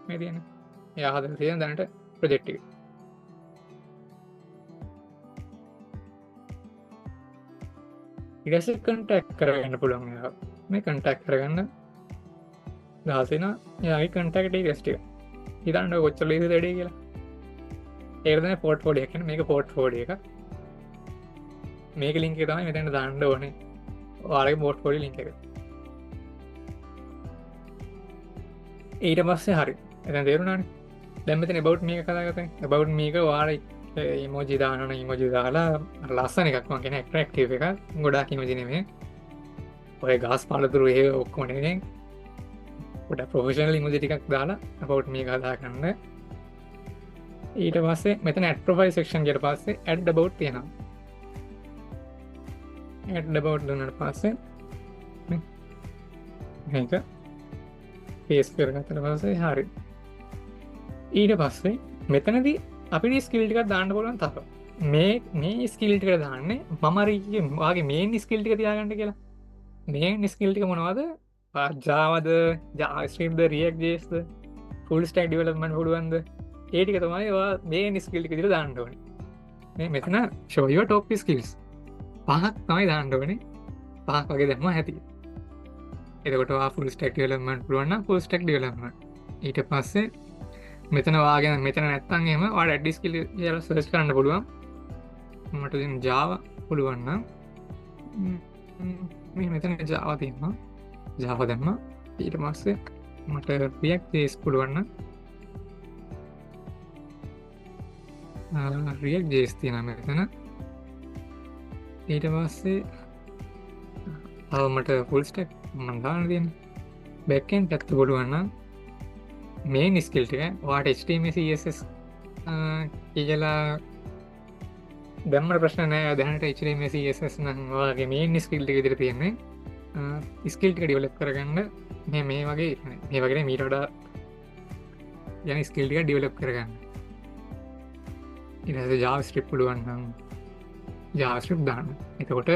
මේ තියෙන්නේ. එයා හදලා තියෙන දැනට ප්‍රොජෙක්ට් ටික. ඉරස කන්ටැක් කරගන්න පුළුවන්. මේ කන්ටැක් කරගන්න දහසෙන යාගේ කන්ටක්ට රස්ටිය ඉතන්න කොච්චල දෙඩේ කියලා ඒරන පෝට්ෆෝඩිය කියන මේක පෝට්ෆෝඩිය එක මේක ලින්ක තමයි මෙතැට දාන්න ඕනේ වාරගේ බෝට් පොඩි ලින්ක එක ඊට පස්සේ හරි එතන් තේරුණාන දැම්මතන බෞට් මේක කතාගත බෞට් මේක වාරයි ඉමෝජි දානන ඉමෝජි දාලා ලස්සන එකක්ම කෙන ක්ටක්ටව එක ගොඩා කිමජනවේ ඔය ගස් පාලතුරු ඒ ඔක්කොමටෙනෙ ොඩ ප්‍රෝෂනල් ඉමජි ටිකක් දාලා බෞට් මේ කදා කන්න ඊට පස්සේ මෙතන ඇඩ් ප්‍රොෆයිල් සෙක්ෂන් ගෙට පස්සේ ඇඩ් බෞට් තියෙනවා ඇඩ් බෞට් දුන්නට පස්සේ මේක පේස් කරගතට පස්සේ හරි ඊට පස්සේ මෙතනදී අපි ස්කිල්ටික දාන්න පුළුවන් තව මේ ස්කිල්ටික දාන්නේ මමරගේ වගේ මේ ස්කිල්ටික තියාගන්න කියලා මේ නිස්කිල්ටික මොනවද ජාවද ජාස්්‍රීම්ද රියක් ජේස්ද ෆුල් ස්ටක් ඩිවලමන් හොඩුවන්ද ඒටික තමයි මේ නිස්කිල්ටික දිර දාන්නඩෝන මේ මෙතන ශෝයෝ ටොප් ස්කිල්ස් 5ක් තමයි දාන්න ඕනේ. 5ක් වගේ දැම්ම ඇති. එතකොට ෆුල් ස්ටැක් ඩෙවලොප්මන්ට් පුළුවන් නම් ෆුල් ස්ටැක් ඩෙවලොප්මන්ට්. ඊට පස්සේ මෙතන වාගෙන මෙතන නැත්තම් එහෙම ඔයාලට ඇඩ් ස්කිල් කියලා සර්ච් කරන්න පුළුවන්. මට දැන් Java පුළුවන් නම් මේ මෙතන Java තියෙනවා. Java දැම්මා. ඊට පස්සේ මට React.js පුළුවන් නම් React.js තියෙනවා මෙතන. ඊට පස්සේ මට ෆුල් ස්ටැක් මම දාන්න තියෙන බෑක් එන්ඩ් පැත්ත පුළුවන් නම් මේන් ස්කිල් ටික ඔයාට HTML CSS කියලා දැම්මට ප්‍රශ්න නෑ. දැනට HTML CSS නම් ඔයාගේ මේන් ස්කිල් ටික විතර තියෙන්නේ. ස්කිල් ටික ඩෙවලොප් කරගන්න මේ වගේ මේ වගේ මීට වඩා යන ස්කිල් ටික ඩෙවලොප් කරගන්න. ඊට පස්සේ JavaScript පුළුවන් නම් JavaScript දාන්න. එතකොට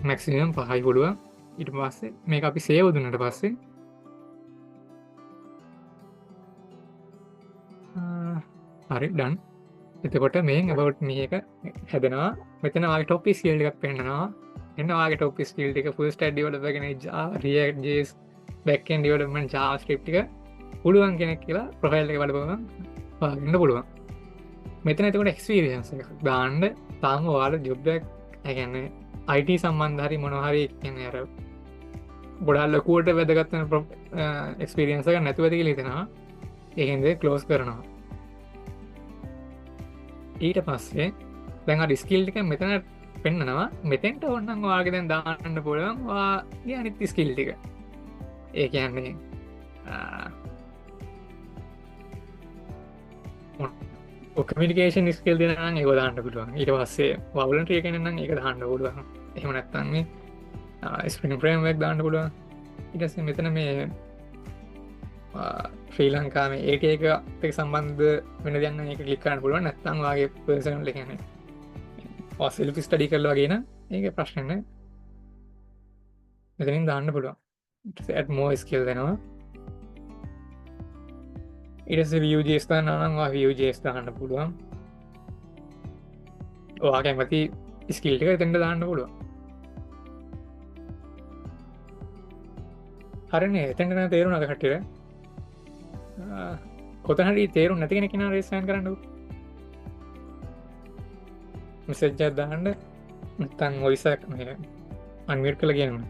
මැක්සිමම් 5යි පුළුවන්. ඊට පස්සේ මේක අපි සේව් දුන්නට පස්සේ හරි ඩන්. එතකොට මේන් about මේක හැදෙනවා. මෙතන වාගේ ටොප් ස්කිල් ටිකක් පෙන්නනවා. එන්න වාගේ ටොප් ස්කිල් ටික full stack developer කෙනෙක් React.js back end development JavaScript ටික පුළුවන් කෙනෙක් කියලා ප්‍රොෆයිල් එක බලපුවම හොයාගන්න පුළුවන්. මෙතන එතකොට එක්ස්පීරියන්ස් එකක් දාන්න. තාම ඔයාලා ජොබ් එකක් ඒ කියන්නේ IT සම්බන්ධ හරි මොනවා හරි කියන්නේ අර ගොඩාක් ලොකුවට වැදගත් වෙන එක්ස්පීරියන්ස් එකක් නැතුව ඇති කියලා හිතෙනවා. ඒකෙන්ද ක්ලෝස් කරනවා. ඊට පස්සේ දැන් අර ස්කිල් ටික මෙතන පෙන්නනවා. මෙතෙන්ට ඕනනම් ඔයාගේ දැන් දාන්න පුළුවන් ඔයාගේ අනිත් ස්කිල් ටික. ඒ කියන්නේ කමියුනිකේෂන් ස්කිල් දෙන නම් ඒක දාන්න පුළුවන්. ඊට පස්සේ වොලන්ටියර් කෙනෙක් නම් ඒක දාන්න පුළුවන්. එහෙම නැත්නම් මේ ස්ප්‍රින්ග් ෆ්‍රේම්වර්ක් දාන්න පුළුවන්. ඊට පස්සේ මෙතන මේ ශ්‍රී ලංකාවේ AT එකත් සම්බන්ධ වෙන දෙයක් නම් ඒක ක්ලික් කරන්න පුළුවන්. නැත්නම් ඔයාගේ පර්සනල් එක කියන්නේ ඔයා සෙල්ෆ් ස්ටඩි කරලා වගේ නම් ඒක ප්‍රශ්න නැහැ. මෙතනින් දාන්න පුළුවන්. ඊට පස්සේ add more skill දෙනවා. ඊට පස්සේ Vue.js දාන්න නම් ඔයා Vue.js දාන්න පුළුවන්. ඔයා කැමති ස්කිල් ටික එතෙන්ට දාන්න පුළුවන්. හරිනේ. එතෙන්ට නම් තේරුණාද කට්ටියට? කොතන හරි තේරුම් නැති කෙනෙක් කෙනා රේස් සෑන් කරන්නකෝ. මෙසේජ් එකක් දාන්න. නැත්නම් වොයිස් එකක් මේ අන්මියුට් කරලා කියන්න.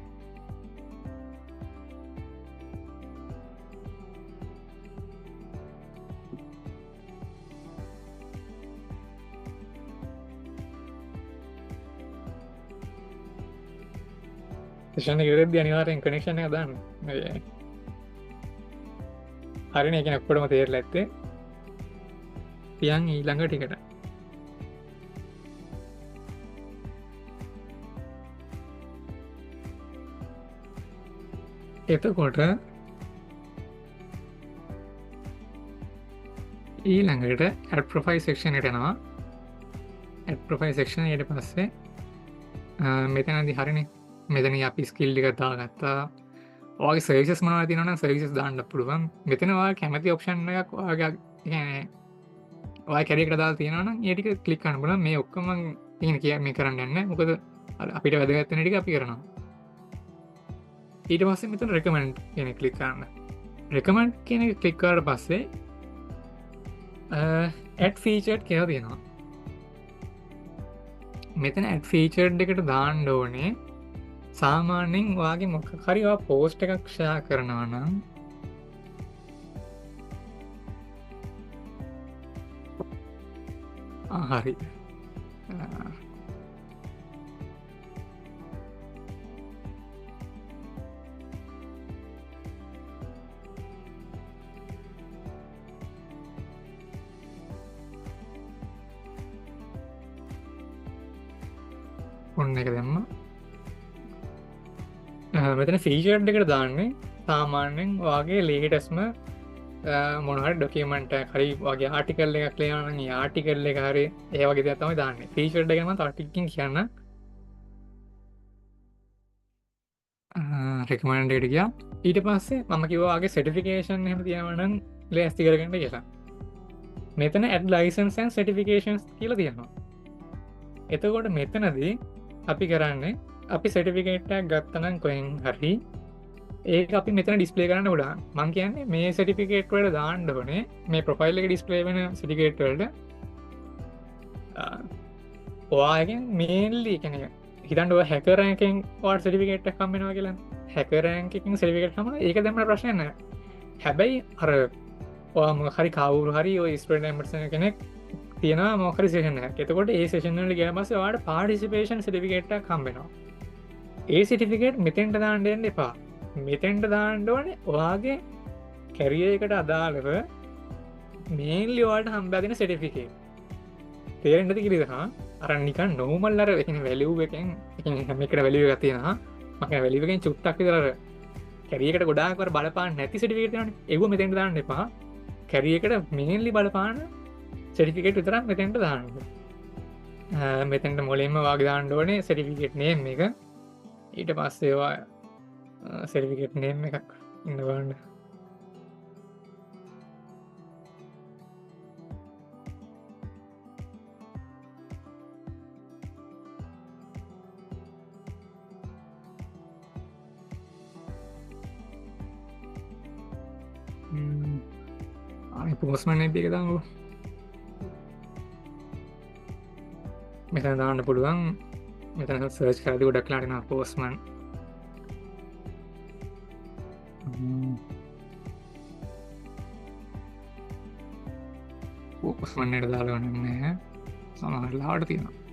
සෙෂන් එක ඉවරෙද්දී අනිවාර්යෙන් කනෙක්ෂන් එක දාන්න. හරිනේ. ඒක ඔක්කොම තේරලා ඇත්තේ. තියන් ඊළඟ ටිකට. එතකොට ඊළඟට add profile section එකට යනවා. add profile section ඊට පස්සේ මෙතනදී හරිනේ. මෙතන අපි ස්කිල් ටික දාගත්තා. ඔයාගේ සර්විසස් මොනවද තියෙනවා නම් සර්විසස් දාන්න පුළුවන්. මෙතන ඔයා කැමති ඔප්ෂන් එකක් ඔයාගේ කියන්නේ ඔයා කැරියර් දාලා තියෙනවා නම් ඒ ටික ක්ලික් කරන්න පුළුවන්. මේ ඔක්කොම මම මේ කරන්න යන්නේ. මොකද අපිට වැදගත් වෙන ටික අපි කරනවා. ඊට පස්සේ මෙතන recommend කියන එක ක්ලික් කරන්න. recommend කියන එක ක්ලික් කරාට පස්සේ add featured කියලා තියෙනවා. මෙතන add featured එකට දාන්න ඕනේ සාමාන්‍යයෙන් ඔයාගේ මොකක් හරි ඔයා පෝස්ට් එකක් ෂෙයා කරනවා නම් හරි. ඔන්න එක දැම්මා. මෙතන ෆීචර්ඩ් එකට දාන්නේ සාමාන්‍යයෙන් ඔයාගේ ලේටස්ට්ම මොන හරි ඩොකියුමන්ට් එකක් හරි වගේ ආටිකල් එකක් ලියනවා නම් ඒ ආටිකල් එක හරි ඒ වගේ දේවල් තමයි දාන්නේ. ෆීචර්ඩ් එක ගැන මම තව ටිකකින් කියන්න. රෙකමන්ඩ් එකට ගියා. ඊට පස්සේ මම කිව්වා ඔයාගේ සර්ටිෆිකේෂන් එහෙම තියෙනවා නම් ලෑස්ති කරගන්න කියලා. මෙතන add license and certifications කියලා තියෙනවා. එතකොට මෙතනදී අපි කරන්නේ අපි සටිෆිකේට්ටක් ගත්තනම් කොහෙන් හරි ඒ අපි මෙතන ඩිස්පලේ කරන්න ගොඩා මං කියන්නේ මේ සටිෆිකේට් වලට දාන්න ඕනේ මේ ප්‍රොෆයිල් එක ඩිස්පලේ වෙන සිටිකේට් වලට ඔයාගෙන් මේල්ලි කෙන හිතන්ඩුව හැකරෑකින් වාට සටිෆිකේට් කම්මෙනවා කියලා හැකරෑකින් සටිෆිකේට් හම ඒක දෙම ප්‍රශ්නයන්න හැබැයි අර ඔයාම හරි කවුරු හරි ස්පට මටසන කෙනෙක් තියෙන මොකරි සේෂන එතකොට ඒ සේෂනල ගැමස වාට පාඩිසිපේෂන් සටිෆිකේට් කම්බෙනවා ඒ සිටිෆිකේට් මෙතෙන්ට දාණ්ඩෙන් එපා මෙතෙන්ට දාණ්ඩෝන ඔයාගේ කැරියකට අදාළව මේල්ලි වාට හම්බැගෙන සටිෆිකේට් තේරෙන්ටති කිරිදහා අරන්නිකන් නෝමල්ලර එකන වැලිව් එකෙන් හැමිකට වැලිව ගතියෙන මක වැලිවකෙන් චුට්ටක් දර කැරියකට ගොඩාකර බලපාන නැති සිටිකේටන එව මෙතෙන්ට දාන්න එපා කැරියකට මේල්ලි බලපාන සටිෆිකේට් විතරක් මෙතෙන්ට දාන්න මෙතැන්ට මොලෙම වාගදාන්ඩෝනේ සටිෆිකේට් නේම් එක ඊට පස්සේවා සටිෆිකේට් නේම් එකක් ඉන්නවාන්න පෝස්මන් එක දඟු මෙතන දාන්න පුළුවන් මෙතන සර්ච් කරදි ගොඩක් ලාටන පෝස්මන් පෝස්මන්නට දාලවනන්නේ සමහරලාට තියෙනවා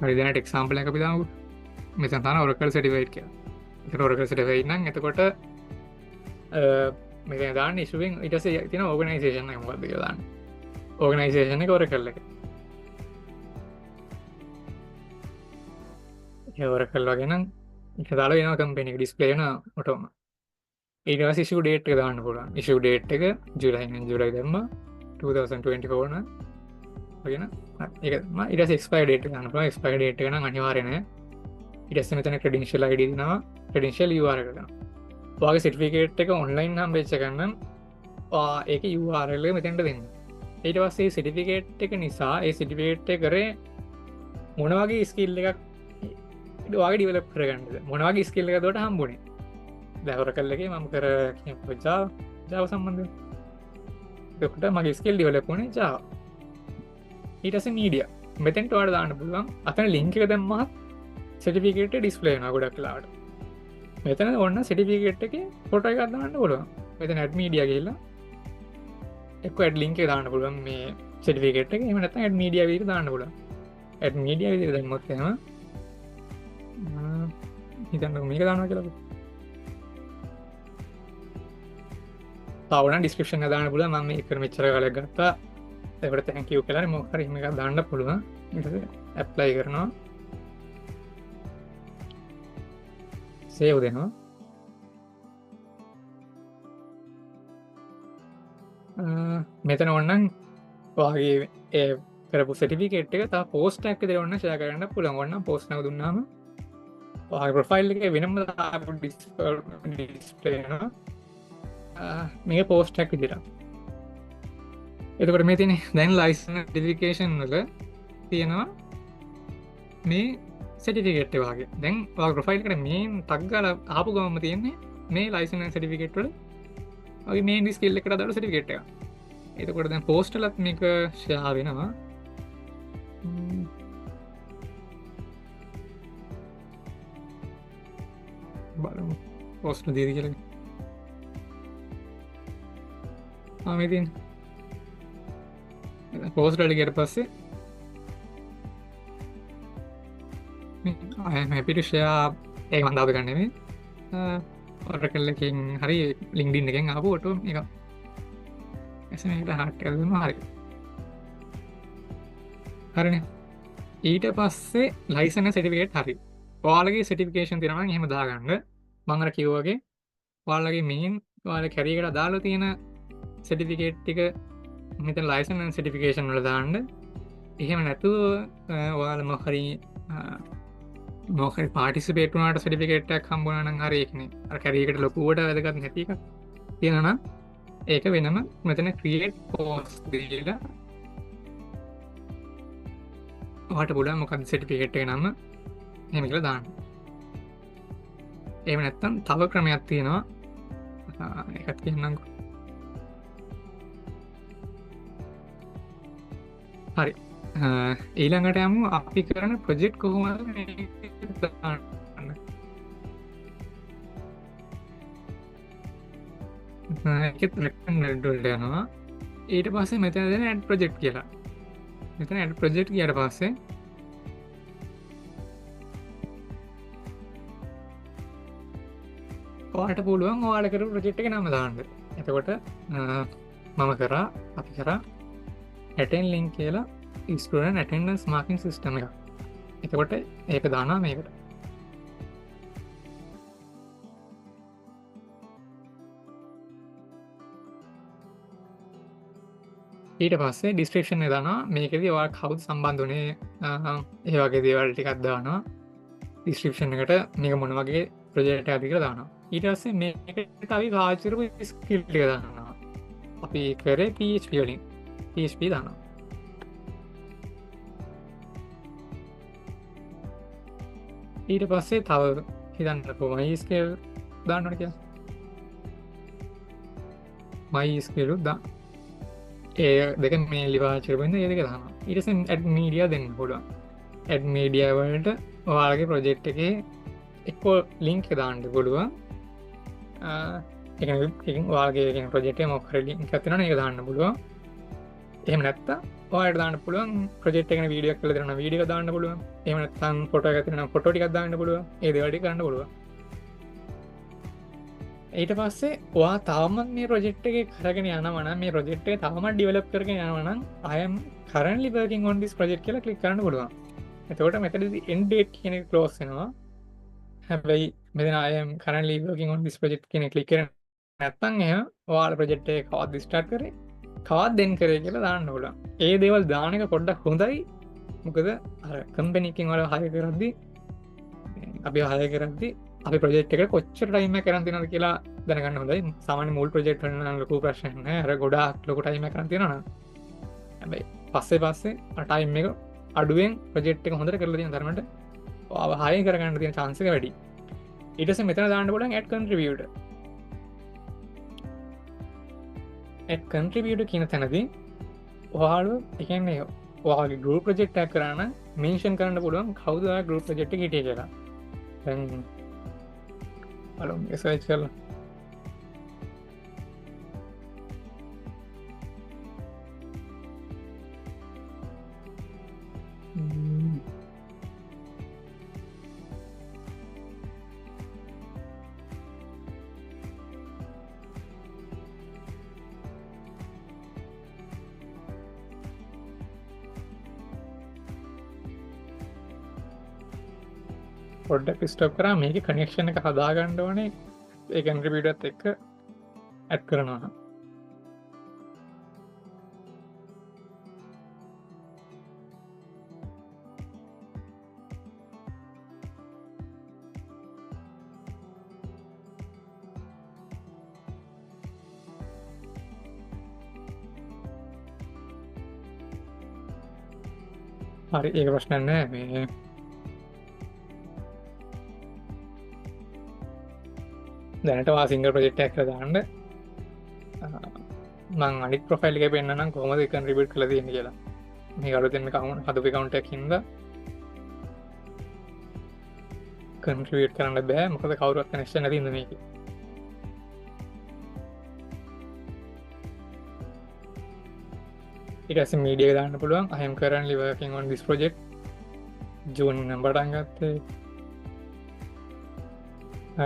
හරිදනට එක්සාම්පල එක පිදාව මෙතන් තන ඔරකල් සටිවයිට් කිය ඔරකල් සටවයිනම් එතකොට මෙ දාන්න ඉශුවෙන් ඉටස තින ඕගනයිසේෂන මොකක්ද දාන්න ඕගනයිසේෂන එක ඔර කල්ල එක ඒවර කල්වා ගෙන දාල වෙන කම්පෙනෙ ඩිස්පලේන ඔටෝම ඒවා සිශු ඩේට් දාන්න පුලන් ඉශු ඩේට් එක ජුලයි ජුලයි දම්ම 2024 ගෙන ඒම ඉට ස්පයි ඩේට ගන්න ස්පයි ඩේට ගන අනිවාරන ඉටස් මෙතන ක්‍රඩින්ශල් අයිඩනවා ක්‍රඩින්ශල් වාර කරන වගේ සිටිෆිකේට් එක ඔන්ලයින් හම් වෙච්ච කරන්න ඒක යවාරල මෙතැන්ට දෙන්න ඊට පස්සේ සිටිෆිකේට් එක නිසා ඒ සිටිපේට් කරේ මොනවගේ ස්කිල් එකක් වගේ ඩිවලප් කරගන්නද මොනවගේ ස්කිල්ල එක දොට හම්බුණේ දැවර කල්ලගේ මම කර ජාව සම්බන්ධ දකට මගේ ස්කිල් ඩිවලපුනේ ජාව ඊටස මීඩිය මෙතැන්ට වාඩ දාන්න පුළුවන් අතන ලිංක එක දැම්මත් සටිෆිකේට ඩිස්පලේන ගොඩක් ලාට මෙතන ඔන්න සිටිෆිකේට් එක පොට එකක් දාන්න පුළුවන් මෙත නැට් මීඩිය කියලා එක් ඇඩ් ලිංක දාන්න පුළුවන් මේ සිටිෆිකේට් එක එම නැත ඇඩ් මීඩිය විර දාන්න පුල ඇඩ් මීඩිය විදිර දැම්මොත්ම හිතන්න මේක දාන්න කියලා තවන ඩිස්ක්‍රපෂන් දාන්න පුල ම එක මෙච්චර කල ගත්තා එකට තැකිව කලර මොහරම එක දාන්න පුළුවන් ඇප්ලයි කරනවා සේව් දෙනවා මෙතන ඔන්නන් වගේ ඒ කරපු සටිෆිකේට් එක තා පෝස්ට ඇක් දෙ ඔන්න ශය කරන්න පුළන් ඔන්න පෝස්්න දුන්නාම ප්‍රොෆයිල් එක වෙනම ඩිස්පලේනවා මේ පෝස්ටක් විදිර එතකට මේ තින දැන් ලයිසන ඩිෆිකේෂන් වල තියෙනවා මේ සටිෆිකෙට් වගේ දැන් ප්‍රොෆයිල් කට මේන් තක්ගල ආපු ගවම තියෙන්නේ මේ ලයිසන සටිෆිකෙට් වල වගේ මේ ඩිස්කල්ල එකට දට සටිෆිකෙට් එක එතකොට දැන් පෝස්ටලත් මේක ශයා වෙනවා බලමු පෝස්ට දීදි කියල ආමතින් පෝස්ටට ගෙට පස්සේ හැපිටෂයා ඒ වන්දාව ගන්නෙම ඔට කල්ලකින් හරි ලිින්ඩින් එකෙන් ආපු ොට එක ඇසට හට කල්ම හරි හරින ඊට පස්සේ ලයිසන සටිකේට හරි පාලගේ සටිකේෂන් තිරම හෙම දාගන්න මංගර කිව්වගේ පාලගේ මෙහින් වාල කැරීකට දාලා තියෙන සටිෆිකේට් ටික මෙත ලයිසන් සටිෆිකේෂන් වල දාන්න එහෙම නැතු වාල මොහරි මොක පාටිසිපේටුනාට සටිෆිකේට්ක් හම්බුණන හරයකන කැරීකට ලොකුවට වැදගත් නැතික තියෙනනම් ඒක වෙනම මෙතන ක්‍රියේට් පෝස් දීලා වාට පුඩ මොකද සටිෆිකෙට් නම හෙමිකල දාන්න එම නැත්තම් තව ක්‍රමයක් තියෙනවා එකත් කියන්නකු හරි ඊළඟට යමු අපි කරන ප්‍රජෙක්් කොහොම ඩොල්ට යනවා ඊට පස්සේ මෙතන දෙන ඇඩ් ප්‍රජෙක්් කියලා මෙතන ඇඩ් ප්‍රජෙක්් කියට පස්සේ වාට පුළුවන් වාල කර ප්‍රජෙක්් එක නම දාන්න එතකොට මම කරා අපි කරා ඇටන් ලිංක් කියලා ස්ටඩන් ඇටන්ඩන්ස් මාර්කින් සිිස්ටම එක එතකොට ඒක දානා මේකට ඊට පස්සේ ඩිස්ට්‍රේක්ෂන් දානා මේකද වා කවු් සම්බන්ධනේ ඒවගේ දේවල් ටිකක් දානවා ඩිස්ක්‍රපෂන් එකට මේක මොන වගේ ප්‍රජෙක්ට අධික දානවා ඊටස්සේ මේක තවි කාචරපු ස්කිල්ටික දාන්නවා අපි කරේ PHP වලින් PHP දානවා ඊට පස්සේ තව හිතන්න මයිස්කල් දාන්නට කිය මයිස්කලු දා ඒ දෙක මේ ලිවාචරපෙන්ද ඒදක දාන ඉටස ඇඩ් මීඩිය දෙන්න පුඩුව ඇඩ් මීඩියවලට ඔයාලගේ ප්‍රොජෙක්් එක එක්කෝ ලිංක් දාන්නට පුළුව වාගේ ප්‍රජෙක්ට මොකර ලින්ක් ඇතින එක දාන්න පුළුව එහම නැත්ත ඔයට දාන්න පුළුවන් ප්‍රජෙක්් එක වීඩියක් කල දරන වීඩිය දාන්න පුළුව එමනත්තන් ෆොට ඇතින ෆොටෝටික් දාන්න පුළුව ඒදවැඩි කරන්න පුළුව ඊට පස්සේ වා තාමත් මේ ප්‍රජෙක්් එක කරගෙන යනවන මේ ප්‍රජෙක්් එක තාමත් ඩිවලප් කරගෙන යනවනම් අයම් කරන් ලිබර්කින් ඔොන්ඩිස් ප්‍රජෙක්් කියල කලික් කරන්න පුළුවන් එතකොට මෙතද එන්ඩේට් කියන කලෝස්සෙනවා හැබැයි මෙදන අයම් කරන් ලිබර්කින් ඔොන් ඩිස් ප්‍රජෙක්් කියන කලික් කර නැත්තන් එය වාල ප්‍රජෙක්් එක කවත් ස්ටාර්ට් කරේ කවත් දෙන් කරේ කියලා දාන්න ඕල ඒ දේවල් දානක පොඩ්ඩක් හොඳයි මොකද කම්පැනිකින් වල හය කරද්දි අපි හය කරද්දි අපි ප්‍රජෙක්් එක කොච්චර ටයිම කරන්තිනද කියලා දැනගන්න හොඳයි සාමාන්‍ය මුල් ප්‍රජෙක්් ලොකු ප්‍රශ්න අර ගොඩාක් ලොක ටයිම කරතිනන හැබයි පස්සේ අටයිම් එක අඩුවෙන් ප්‍රජෙක්් එක හොඳට කරල තින තරමට හය කරගන්න තින චාන්සක වැඩි ඉටස මෙතන දාන්න පොඩ ඇඩ් කන්ට්‍රිවියට ඇඩ් කන්ට්‍රිවියට කියන තැනදී ඔයාලු එකන්නේ ඔයාගේ ගරු ප්‍රජෙක්්ටක් කරන්න මේෂන් කරන්න පුළුවන් කවුද ගරු ප්‍රජෙක්්ට හිටිය කියලා අලු සච් කරලා පොඩ්ඩක් ස්ටප් කරා මේක කනෙක්ෂණ එක හදාගණ්ඩ වනේ ඒ කන්ට්‍රිබියටත් එක්ක ඇඩ් කරනවා හරි ඒක ප්‍රශ්න නෑ මේ දැනටවා සිංගල් ප්‍රජෙක්්ටක් කර දාන්න මං අනි ප්‍රොෆයිල් එක පෙන්න්නම් කොමද කන්ට්‍රිබියට් කළ තියෙන කියලා මේ අලුතෙන්ම කවුන් හදපි කවුන්ටක් හිද කන්ට්‍රිවියට් කරන්න බෑ මොකද කවරුවත් කනෙක්ෂ නැතිද මේක ඉටස මීඩිය දාන්න පුළුවන් අහම කරන්න ලිවකින් ඔන් ඩිස් ප්‍රජෙක්් ජූන් බටන්ගත්තේ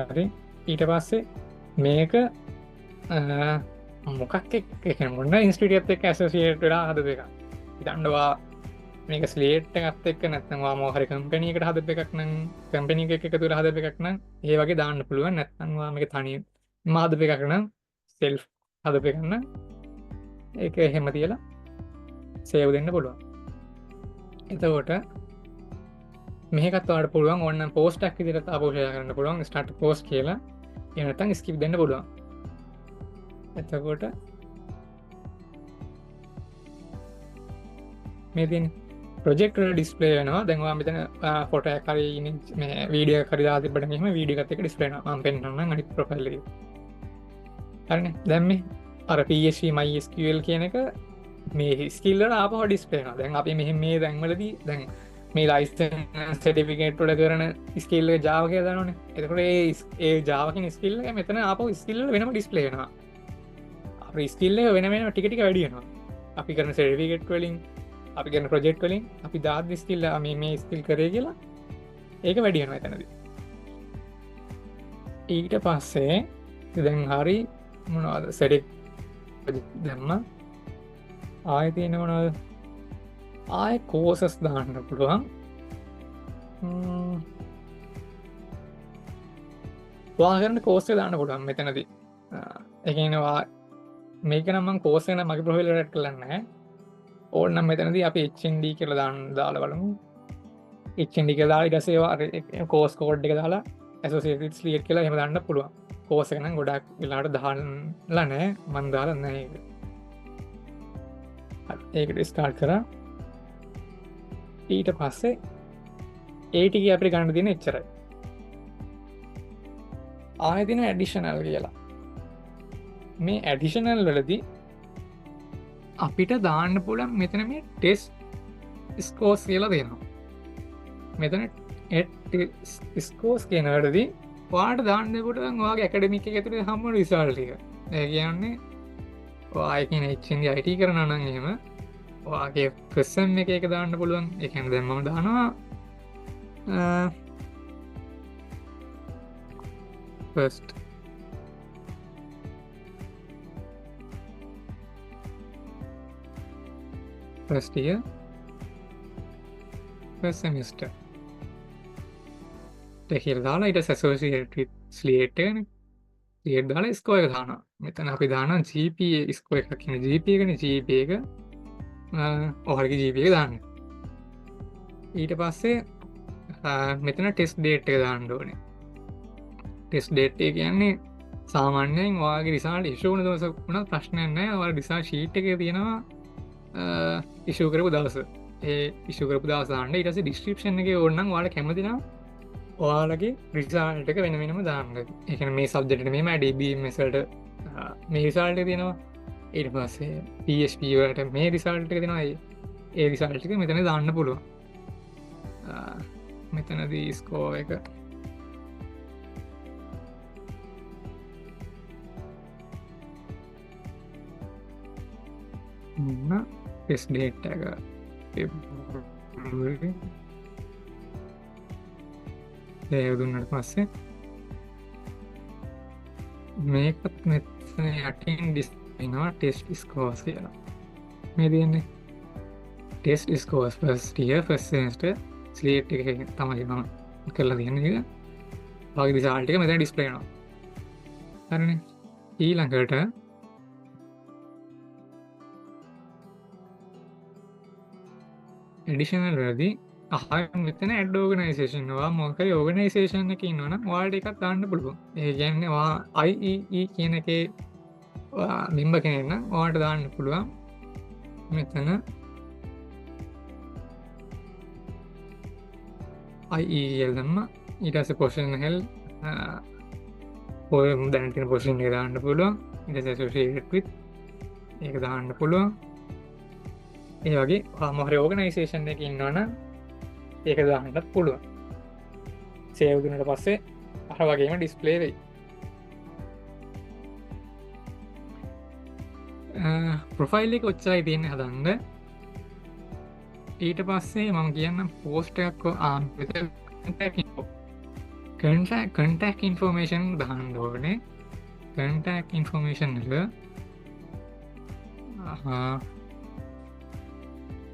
හරි ඊට පස්සේ මේක මොකක් මොන්න ඉන්ස්ටිටියත් එක් ඇසසිේට වෙලා හද දෙක ඉතන්ඩවා මේක ස්ලේට් ගත් එක් නැත්නවා මෝහරි කම්පනීකට හද එකක්න කම්පනි එක තුර හද එකක්න ඒ වගේ දාන්න පුළුවන් නැත්තන්වා මේක තනි මාද එකක්නම් සෙල් හද එකන්න ඒක එහෙම තියලා සේව් දෙන්න පුළුවන් එතකොට මේකත් ඔයාලට පුළුවන් ඕන්න පෝස්ට් එකක් විදිහට තාපෝෂය කරන්න පුළුවන් ස්ටාර්ට් පෝස්ට් කියලා. එහෙම නැත්නම් ස්කිප් දෙන්න පුළුවන්. එතකොට මේ තියෙන ප්‍රොජෙක්ට් වල ඩිස්ප්ලේ වෙනවා. දැන් ඔයා මෙතන ෆොටෝ එකක් හරි මේ වීඩියෝ එකක් හරි දාලා තිබ්බට මෙහෙම වීඩියෝ එකත් එක්ක ඩිස්ප්ලේ වෙනවා. මම පෙන්නන්නම් අනිත් ප්‍රොෆයිල් එකේ. හරිනේ. දැන් මේ අර PHP MySQL කියන එක මේ ස්කිල් වල ආපහු ඩිස්ප්ලේ වෙනවා. දැන් අපි මෙහෙම මේ දැන්වලදී දැන් මේ ලයිසන්ස් සර්ටිෆිකේට් වල කරන ස්කිල් එක Java කියලා දානවනේ. එතකොට ඒ Java කියන ස්කිල් එක මෙතන ආපහු ස්කිල් වල වෙනම ඩිස්ප්ලේ වෙනවා. අපේ ස්කිල් එක වෙන වෙනම ටික ටික වැඩි වෙනවා. අපි කරන සර්ටිෆිකේට් වලින් අපි කරන ප්‍රොජෙක්ට් වලින් අපි දාද්දි ස්කිල් මේ ස්කිල් කරේ කියලා ඒක වැඩි වෙනවා එතනදී. ඊට පස්සේ දැන් හරි මොනවද සර්ටිෆිකේට් දැම්ම ආයෙ තියෙන මොනවද ආයෙ කෝසස් දාන්න පුළුවන්. ඔයා කරන කෝස් එක දාන්න පුළුවන් මෙතනදී. ඒ කියන්නේ මේක නම් මම කෝස් එක නම් මගේ ප්‍රොෆයිල් එකට ඇඩ් කරලා නැහැ. ඕනනම් මෙතනදී අපි HND කියලා දාලා බලමු. HND කියලා දාලා ඊට පස්සේ කෝස් කෝඩ් එක දාලා associated slate කියලා එහෙම දාන්න පුළුවන්. කෝස් එක නම් ගොඩක් වෙලාවට දාලා නැහැ. මම දාලා නැහැ ඒක. ඒකට ස්ටාර්ට් කරා. ඊට පස්සේ ඒ ටික අපිට ගන්න තියෙන එච්චරයි. ආයෙ දින ඇඩිෂනල් කියලා. මේ ඇඩිෂනල් වලදී අපිට දාන්න පුළුවන් මෙතන මේ ටෙස්ට් ස්කෝර්ස් කියලා දෙනවා. මෙතන ස්කෝර්ස් කියන වලදී ඔයාලට දාන්න පුළුවන් ඔයාගේ ඇකඩමික් එක ඇතුලේ හම්බ වෙන රිසල්ට් එක. ඒ කියන්නේ ඔයා කියන HND IT කරනවා නම් එහෙම ඔයාගේ ෆස්ට් සෙම් එක දාන්න පුළුවන්. ඒ කියන්නේ දැන් මම දානවා first first year first semester කියලා දාලා ඊට associated with slate එකනේ slate දාලා score එක දානවා. මෙතන අපි දානවා GPA score එකක් කියන GPA එකනේ GPA එක ඔයාලගේ GPA එක දාන්න. ඊට පස්සේ මෙතන test date එක දාන්න ඕනේ. test date එක කියන්නේ සාමාන්‍යයෙන් ඔයාගේ result issue වෙන දවස වුණත් ප්‍රශ්නයක් නැහැ. ඔයාලා result sheet එකේ තියෙනවා ඉෂු කරපු දවස. ඒ ඉෂු කරපු දවස දාන්න. ඊට පස්සේ ඩිස්ක්‍රිප්ෂන් එකේ ඕනනම් ඔයාලා කැමති නම් ඔයාලගේ රිසල්ට් එක වෙන වෙනම දාන්න. ඒ කියන්නේ මේ සබ්ජෙක්ට් එකට මෙහෙම DBMS වලට මේ රිසල්ට් එක දෙනවා. ඊට පස්සේ PHP වලට මේ රිසල්ට් එක දෙනවා. ඒ රිසල්ට් එක මෙතන දාන්න පුළුවන්. මෙතනදී ස්කෝර් එක ටෙස්ට් ඩේට් එක සේව් දුන්නට පස්සේ මේකත් මෙතන යටින් ඩිස්ප්ලේ වෙනවා ටෙස්ට් ස්කෝර්ස් කියලා. මේ තියෙන්නේ test scores first year first semester slate එකේ තමයි මම කරලා තියෙන්නේ ඒක. ඔයගේ රිසල්ට් එක මෙතන ඩිස්ප්ලේ වෙනවා. හරිනේ. ඊළඟට එඩිෂනල් වලදී මෙතන ඇඩ් ඕගනයිසේෂන් ඔයා මොකක් හරි ඕගනයිසේෂන් එකක ඉන්නවනම් ඔයාලට එකක් දාන්න පුළුවන්. ඒ කියන්නේ ඔයා IEE කියන එකේ මෙම්බර් කෙනෙක් නම් ඔයාලට දාන්න පුළුවන්. මෙතන IEE කියලා දැම්ම ඊට පස්සේ පොසිෂන් හෙල් ඔය දැන් තියෙන පොසිෂන් එක දාන්න පුළුවන්. ඊට පස්සේ associated with ඒක දාන්න පුළුවන්. ඒ වගේ මොහරි ඕගනයිසේෂන් එකක ඉන්නවනම් ඒක දාන්නත් පුළුවන්. සේව් දුන්නට පස්සේ අර වගේම ඩිස්ප්ලේ වෙයි. ප්‍රොෆයිල් එක ඔච්චරයි තියෙන්නේ හදන්න. ඊට පස්සේ මම කියන්නම් පෝස්ට් එකක් contact information දාන්න ඕනේ. contact information එක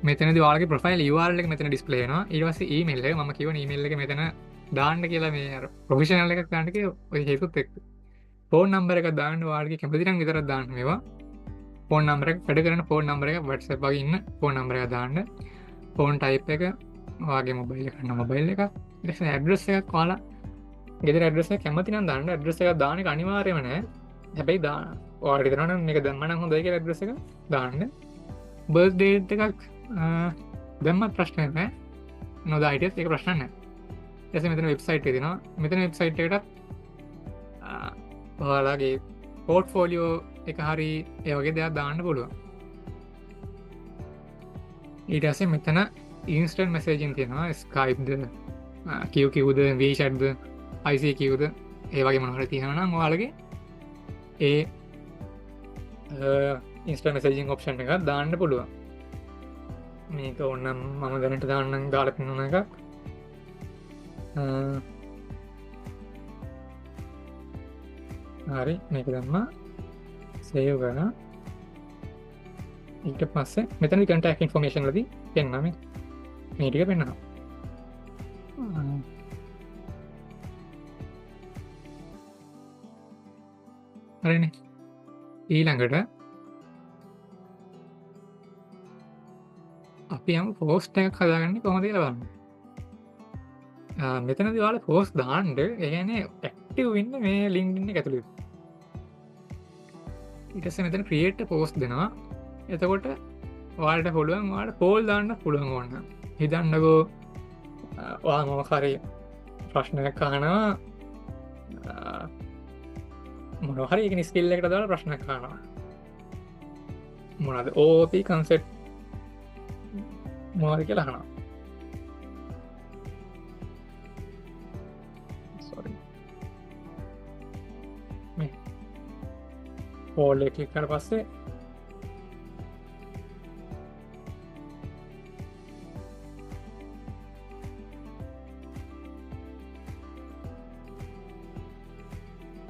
මෙතනදී ඔයාලගේ ප්‍රොෆයිල් URL එක මෙතන ඩිස්ප්ලේ වෙනවා. ඊට පස්සේ ඊමේල් එක මම කියවන ඊමේල් එක මෙතන දාන්න කියලා මේ අර ප්‍රොෆෙෂනල් එකක් දාන්න කියලා ඔය හේතුත් එක්ක. ෆෝන් නම්බර් එකක් දාන්න ඔයාලගේ කැමති නම් විතරක් දාන්න මේවා. ෆෝන් නම්බර් එක වැඩ කරන ෆෝන් නම්බර් එක WhatsApp වගේ ඉන්න ෆෝන් නම්බර් එක දාන්න. ෆෝන් ටයිප් එක වාගේ මොබයිල් කන්න මොබයිල් එක ෙස ඇඩ්‍රස් එක කාලා ගෙද ඇඩ්‍රස කැමතින දන්න ඇඩ්‍රස එක දාන අනිවාරයමන හැබැයි දා වාඩි තරන මේක දම්මන හොඳයික ඇඩ්‍රස එක දාන්න බර්ඩේට් එකක් දැම්මත් ප්‍රශ්නය නෑ නොද අයිටස් එක ප්‍රශ්නන්න ඇස මෙතන වෙබ්සයිට් දෙෙනවා මෙතන වෙබ්සයිට් එකටත් ඔයාලාගේ පෝට් ෆෝලියෝ එක හරි ඒවගේ දෙයක් දාන්න පුළුව ඊටසේ මෙතන ඉන්ස්ටන් මැසේජින් තියෙනවා ස්කයිප්ද කිව්ද වීෂඩ්ද අයිසකිවද ඒවගේ මනහට තියෙනනම් ඔයාලගේ ඒ ඉන්ස්ට මැසේජින් ඔප්ෂන් එක දාන්න පුළුව මේක ඔන්නම් මම දැනට දාන්න දාලතින එක හරි මේක දම්ම සේව කර ඊට පස්සේ මෙතන කටක් ඉන්ෆෝමේෂන් ලදී පෙන්න්නම මේටික පෙන්න්නවා හරින ඊළඟට අපි යම පෝස්ට එක කදාගන්න කොමති ලබන්න මෙතන දවාල පෝස් දාන්ඩ ඒන ඇක්ටව වෙන්න මේ ලිංගන්න ඇතුළු ඉටස මෙතන ක්‍රියේට් පෝස්් දෙනවා එතකොට වාට පුළුවන් වාට පෝල් දාන්න පුළුවන් ඕන්න හිතන්නකෝ මොමකාරය ප්‍රශ්නයක් කානවා මොනහරි එක නිස්කිල්ල එකට දාලා ප්‍රශ්න කානවා මොනද ඕපී කන්සෙට් මොද කියලා හනා පෝල් එකලික් කර පස්සේ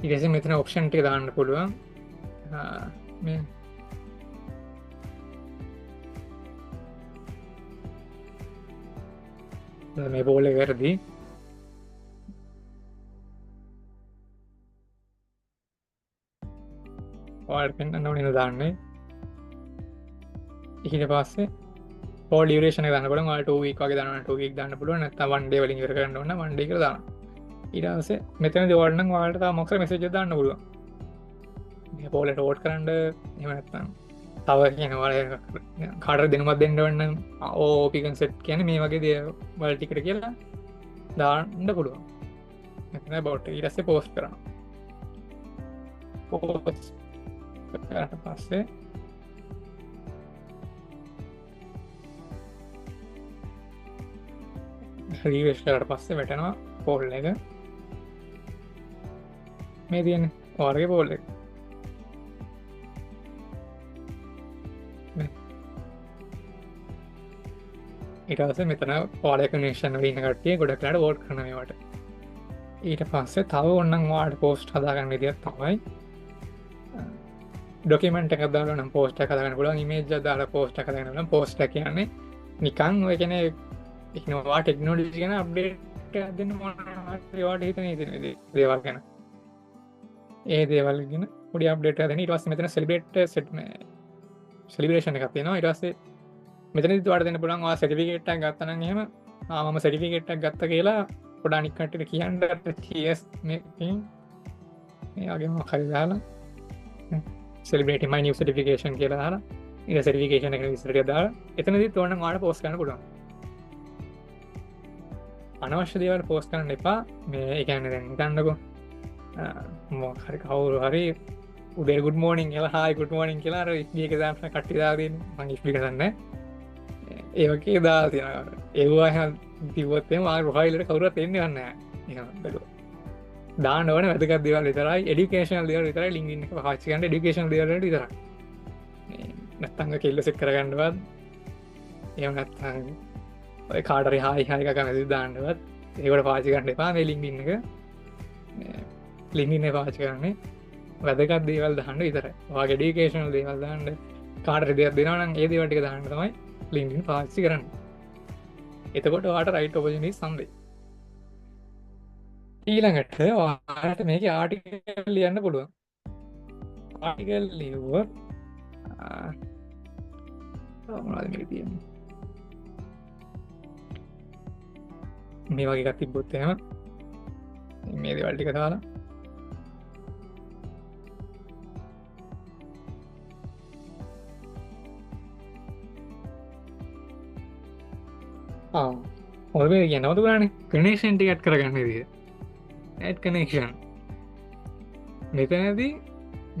ඉරෙස මෙතන ඔප්ෂන්ට දාන්න පුළුවන් මේ බෝල වැරදි වාට පෙන්න්න නොනන දාන්නේ ඉහිට පස්සේ පෝල් ඩියරේෂන දන්න පල වාට වීකගේ දන්න ටෝක් දන්න පුළුව නැත වන්ඩේ වලින් කරන්න වන්ඩේ දාන්න ඉරස මෙතන දවන්න වාට මොක්ස මෙසේජ දන්න පුළුව පෝලට ඕට් කරන්න එමනත්තම් තව කියනවාල කාට දෙනුමත් දෙන්නවන්න ඕපිකන් සෙට් කියන මේ වගේ දේ වල්ටිකට කියලා දාන්න පුළුවන් මෙතන බෞට් ඉරස්සේ පෝස්් කරන පස්සේ රීවේශ්ලට පස්සේ වැටෙනවා පෝල් එක මේ තියෙන ඕර්ගේ පෝල් එක ඉටස මෙතන පෝලක නේෂන් වීන කටිය ගොඩක්ලට ෝඩ් කරනවට ඊට පස්සේ තව ඔන්නන් වාට පෝස්ට් හදාගන්න විදිත් තමයි ඩොකමට කදාල පෝස්ට කදගන පුල මේජ දාල පෝස්ට කදගන පෝස්ට කියන්නේ නිකං ඔයකන ඉක්නවා ටෙක්නෝඩි ගෙන අප්ඩේට දෙන්න මොනවාට හිතන දේවල් ගැන ඒ දේවල්ගෙන පොඩි අප්ඩේට දෙන ඉටවස් මෙතන සෙලිබේට් සෙට්ම සෙලිබරේෂණ එකක් තියෙනවා ඉටස්සේ මෙතන වාට දෙන්න පුළන්වා සටිෆිකේට්ක් ගත්තන හෙම ආම සටිෆිකේට්ක් ගත්ත කියලා පොඩානික්කට කියන්න කියස් මේගේම කරිදාලා සෙලිබේට මයි නිව සටිෆිකේෂන් කියලා ඉ සටිෆිකේෂන එක විස්රට දාලා එතනදි තෝන වාට පෝස් කන පුඩුවන් අනවශ්‍ය දේවල් පෝස් කරන්න එපා මේ එකන්න දැන් ගන්නකො මොහරි කවුරු හරි උදේ ගුඩ මෝනිින් කියලා හා ගුඩ මෝනිින් කියලා ඉස්ියක දන්න කට්ටිදාදීන් මං ඉස්පි කරන්න ඒවගේ දා තියෙන ඒවා තිවත්තේ මා රොහයිලට කවුරත් එන්න වන්න දානවන වැදක දෙවල් විතරයි එඩිකේෂන් දෙව විතර ලින්ගින් පාචිකන්ට ඩිකේෂන් දෙවලට විතර නැත්තංග කෙල්ල සෙක් කරගන්නවත් එම නැත්තං කාටරි හායිහායක නැති දාන්නවත් ඒකට පාචිකන්ට එපා මේ ලින්ගින්න එක ලිංගින්න පාචි කරන්නේ වැදකත් දේවල් දහන්න විතර වාගේ ඩිකේෂනල් දේවල් දහන්න කාට දෙයක් දෙනවනම් ඒ දේවටික දහන්න තමයි ලින්ගින් පාච්චි කරන්න එතකොට වාට රයිට් ඔපජනි සන්දේ ඊළඟට වාට මේක ආටිකල් ලියන්න පුළුවන් ආටිකල් ලිව්ව මේ වගේ එකක් තිබ්බොත් එහෙම මේ දේවල් ටික දාලා ඔය කියනවතු ගානේ කනේෂන් ටිකට් කරගන්න විදිහ ඇඩ් කනෙක්ෂන් මෙතනදී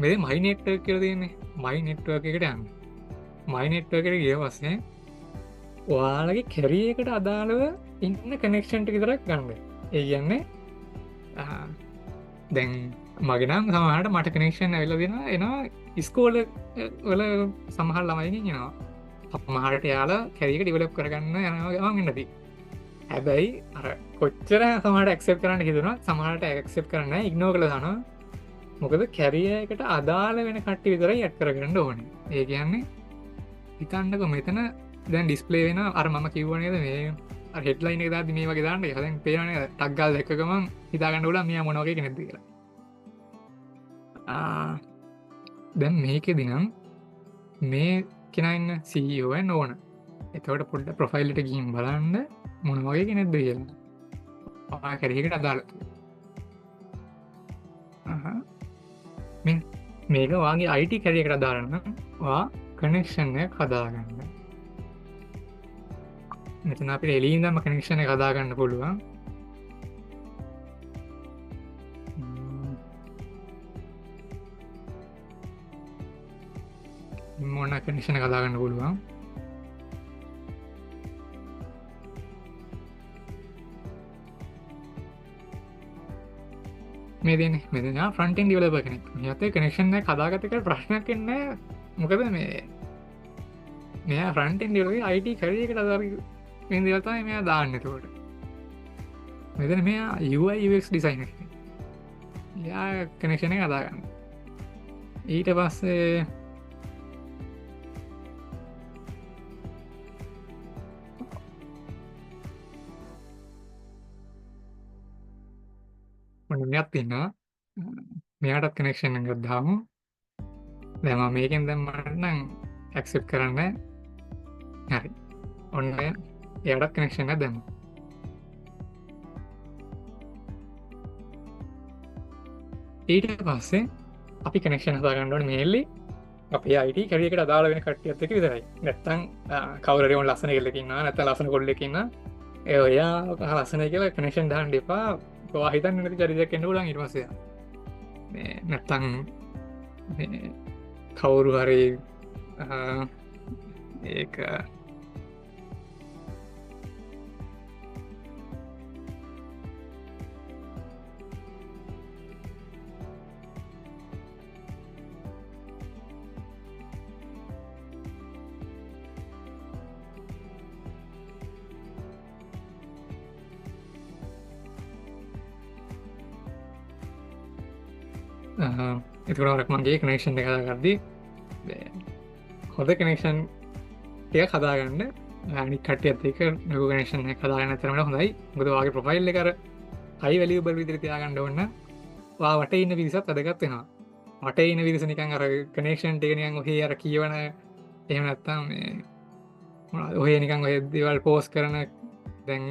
මේ මයි නෙට්වර්ක් කියලා තියෙන්නේ මයි නෙට්වර්ක් එකට යන්න මයි නෙට්වර්ක් එකට ගිය පස්සේ ඔයාලගේ කැරියකට අදාළව ඉන්න කනෙක්ෂන් ටික විතරක් ගන්න. ඒ කියන්නේ දැන් මගේ නම් සමහරට මට කනෙක්ෂන් ඇවිල්ලා දෙනවා එනවා ඉස්කෝල වල සමහර ළමයිගෙන් එනවා. සමහරට යාලා කැරියක ඩෙවලොප් කරගන්න යනවා ගමන් ඉන්නදී. හැබැයි අර කොච්චර සමහරට ඇක්සෙප්ට් කරන්න හිතෙනවා සමහරට ඇක්සෙප්ට් කරන්න නැහැ ඉග්නෝර් කරලා දානවා. මොකද කැරියර් එකට අදාළ වෙන කට්ටිය විතරයි ඇඩ් කරගන්න ඕනේ. ඒ කියන්නේ හිතන්නකෝ මෙතන දැන් ඩිස්ප්ලේ වෙන අර මම කිව්ව නේද මේ අර හෙඩ්ලයින් එක දාද්දි මේ වගේ දාන්න ඒක දැන් පේනවා නේද ටග් ගාලා දැක්ක ගමන් හිතා ගන්න ඕලා මෙයා මොන වගේ කෙනෙක්ද කියලා. දැන් මේකෙදි නම් මේ කෙනා ඉන්න CEO and owner. එතකොට පොඩ්ඩක් ප්‍රොෆයිල් එකට ගිහින් බලන්න මොන වගේ කෙනෙක්ද කියලා. ආ කැරියර් එකට අදාළ. මේක වාගේ IT කැරියර් එකට අදාළ නම් වා කනෙක්ෂන් එක හදාගන්න. මෙතන අපිට එළියෙන් ඉඳන්ම කනෙක්ෂන් එක හදාගන්න පුළුවන්. මොන කනෙක්ෂන් එක හදාගන්න පුළුවන්. මේ දෙන්නේ මෙතන ෆ්‍රන්ට් එන්ඩ් ඩෙවලොපර් කෙනෙක්. මෙයාට කනෙක්ෂන් එක හදාගත්ත එක ප්‍රශ්නයක් එන්නේ නැහැ. මොකද මෙයා front end developer IT career එකට අදාළ වෙන දේවල් තමයි මෙයා දාන්නේ. එතකොට මෙතන මෙයා UI UX ඩිසයිනර් කෙනෙක්. එයා කනෙක්ෂන් එක හදාගන්න. ඊට පස්සේ මෙයක් තියෙනවා. මෙයාටත් කනෙක්ෂන් එකක් දාමු. දැන් මම මේකෙන් දැන් මට නම් ඇක්සෙප්ට් කරන්න හරි. ඔන්න එයාටත් කනෙක්ෂන් එකක් දැම්මා. ඊට පස්සේ අපි කනෙක්ෂන් හදාගන්න ඕනේ මේල්ලි අපේ IT කැරියර් එකට අදාළ වෙන කට්ටියත් එක්ක විතරයි. නැත්තම් කවුරු හරි ඕන ලස්සන කෙල්ලෙක් ඉන්නවා නැත්නම් ලස්සන කොල්ලෙක් ඉන්නවා. ඒ ඔයා ලස්සනයි කියලා කනෙක්ෂන් දාන්න එපා. ඔයා හිතන්නේ නැති චරිතයක් එන්න පුළුවන් ඊට පස්සේ. මේ නැත්තම් මේ කවුරු හරි ඒක එතකොට මගේ කනෙක්ෂන් එක හදාගද්දී හොඳ කනෙක්ෂන් ටික හදාගන්න අනිත් කට්ටියත් එක්ක ලොකු කනෙක්ෂන් එකක් හදාගන්න තරමට හොඳයි. මොකද ඔයාගේ ප්‍රොෆයිල් එක අර හයි වැලියබල් විදිහට තියාගන්න ඕන නම් ඔයා වටේ ඉන්න පිරිසත් වැදගත් වෙනවා. වටේ ඉන්න පිරිස නිකන් අර කනෙක්ෂන් ටික නිකන් ඔහේ අර කියවන එහෙම නැත්තම් මේ මොනවද ඔහේ නිකන් ඔය දේවල් පෝස්ට් කරන දැන්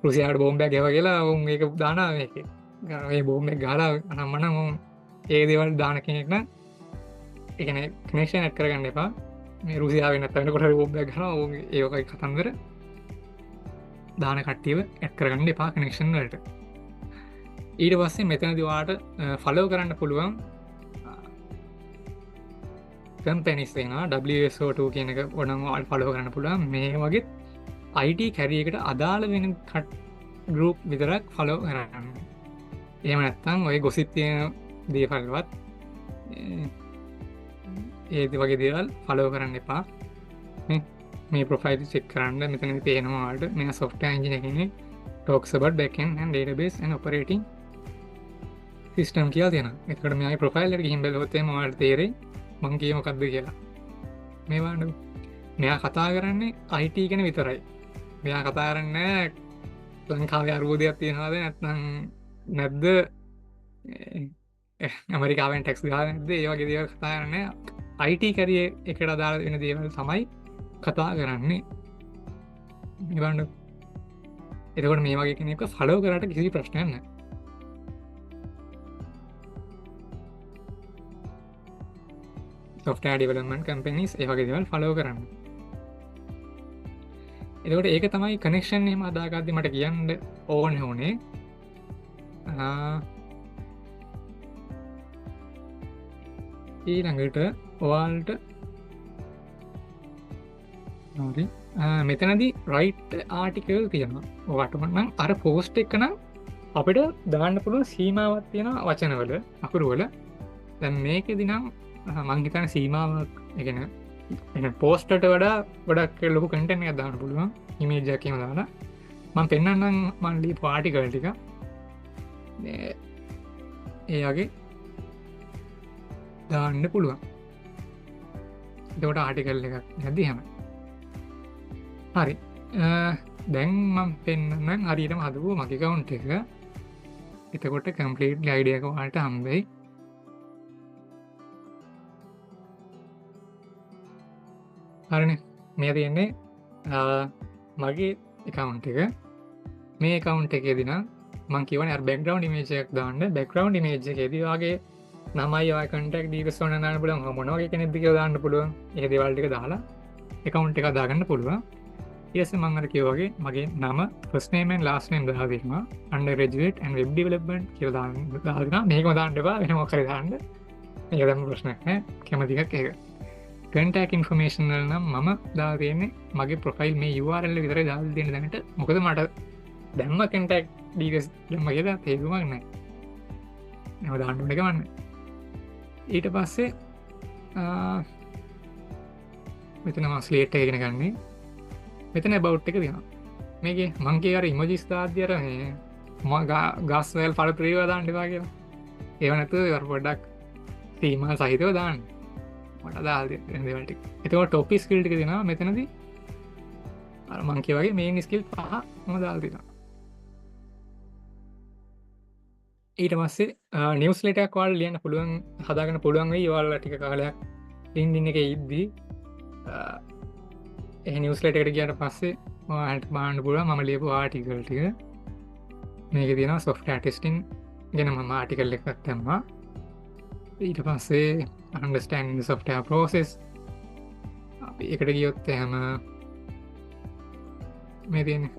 රුසියාවට බෝම්බයක් ගැහුවා කියලා උන් මේක දානවා මේකේ. මේ බෝම්බයක් ගහලා අනම්මනම් උන් ඒ දේවල් දාන කෙනෙක් නම් ඒ කියන්නේ කනෙක්ෂන් ඇඩ් කරගන්න එපා. මේ රුසියාවේ නැත්නම් වෙන කොටේ බෝම්බයක් ගහනවා උන් ඒ වගේ කතන්දර දාන කට්ටියව ඇඩ් කරගන්න එපා කනෙක්ෂන් වලට. ඊට පස්සේ මෙතනදී ඔයාලට ෆලෝ කරන්න පුළුවන් කම්පැනිස් වෙනවා WSO2 කියන එක ඕනම ඔයාලට ෆලෝ කරන්න පුළුවන්. මේ වගේ IT කැරියර් එකට අදාළ වෙන ගෲප් විතරක් ෆලෝ කරන්න. එහෙම නැත්නම් ඔය ගොසිප් තියෙන දේවල්වත් ඒ වගේ දේවල් ෆලෝ කරන්න එපා. මේ ප්‍රොෆයිල් චෙක් කරන්න මෙතන පේනවා ඔයාලට මේ software engineer කෙනෙක් talks about backend and database and operating system කියලා තියෙනවා. ඒකට මෙයාගේ ප්‍රොෆයිල් එකට ගිහින් බැලුවොත් එහෙනම් ඔයාලට තේරෙයි මං කියේ මොකක්ද කියලා. මේ වань මෙයා කතා කරන්නේ IT ගැන විතරයි. මෙයා කතා කරන්නේ ලංකාවේ අරුබුදයක් තියෙනවද නැත්නම් නැද්ද ඇමරිකාවෙන් ටැක්ස් ගහලා නැද්ද ඒ වගේ දේවල් කතා කරන්නේ IT කැරියර් එකට අදාළ වෙන දේවල් තමයි කතා කරන්නේ. ඉවන්න එතකොට මේ වගේ කෙනෙක් ෆලෝ කරට කිසි ප්‍රශ්නයන්න. software development companies ඒ වගේ දේවල් ෆලෝ කරන්න. එතකොට ඒක තමයි කනෙක්ෂන් එහෙම හදාගද්දි මට කියන්න ඕනේ වුණේ. ඊළඟට ඔයාලට මෙතනදි රයිට් ආටිකල් තියෙනවා. ඔයාටමනම් අර පෝස්ට් එක නම් අපිට දාන්න පුළුවන් සීමාවක් තියෙනවා වචනවල අකුරුවල. දැන් මේකෙදි නම් මං හිතන්නේ සීමාවක් يعني පෝස්ට්ට වඩා ගොඩක් ලොකු කන්ටෙන්ට් එකක් දාන්න පුළුවන් ඉමේජ් එකක් එහෙම දාලා. මම පෙන්නන්නම් මං ලියපු ආටිකල් ටික. ඒ වගේ දාන්න පුළුවන්. එතකොට ආටිකල් එකක් නැද්දි එහෙම. හරි. දැන් මම පෙන්නන්නම් හරියටම හදපුව මගේ account එක. එතකොට කම්ප්ලීට්ලි අයිඩියා එක ඔයාලට හම්බෙයි. හරිනේ. මේ තියෙන්නේ මගේ account එක. මේ account එකේදී නම් මම කියවනේ අර background image එකක් දාන්න. background image එකේදී වාගේ නමයි ඔය contact details ඕන දාන්න පුළුවන්. මොන වගේ කෙනෙක්ද කියලා දාන්න පුළුවන්. ඒ දේවල් ටික දාලා account එක දාගන්න පුළුවන්. ඊට පස්සේ මම අර කිව්වා වගේ මගේ නම first name and last name දාලා දෙනවා. undergraduate and web development කියලා දාලා මේකම දාන්න එපා. වෙන මොකක් හරි දාන්න. මේක දැම්ම ප්‍රශ්නයක් නෑ. කැමති එකක් ඒක. contact information වල නම් මම දාලා තියෙන්නේ මගේ profile මේ URL එක විතරයි දාලා දෙන්න දැනට. මොකද මට දැම්ම contact details දැම්ම කියලා තේරුමක් නැහැ. මේව දාන්න ඕනේ ගමන්නේ. ඊට පස්සේ මෙතන මම slate එක ඉගෙන ගන්නේ. මෙතන about එක තියෙනවා. මේකේ මං කිය අර emojis දාද්දි අර මේ ගස් වල ඵල ප්‍රේවා දාන්න එපා කියලා. ඒව නැතුව අර පොඩ්ඩක් සීමා සහිතව දාන්න. මට දාලා දෙන්න දේවල් ටික. එතකොට topic skill ටික දෙනවා මෙතනදී. අර මං කිය වගේ main skill 5 මම දාලා දෙනවා. ඊට පස්සේ නිවස් ලෙටර් එකක් ඔයාලා ලියන්න පුළුවන් හදාගන්න පුළුවන් වෙයි ඔයාලා ටික කාලයක් LinkedIn එකේ ඉද්දි. ඒ නිවස් ලෙටර් එකට ගියාට පස්සේ ඔයාලට බලන්න පුළුවන් මම ලියපු ආටිකල් ටික. මේකේ තියෙනවා software testing ගැන මම ආටිකල් එකක් දැම්මා. ඊට පස්සේ understanding the software process අපි එකට ගියොත් එහෙම මේ තියෙන්නේ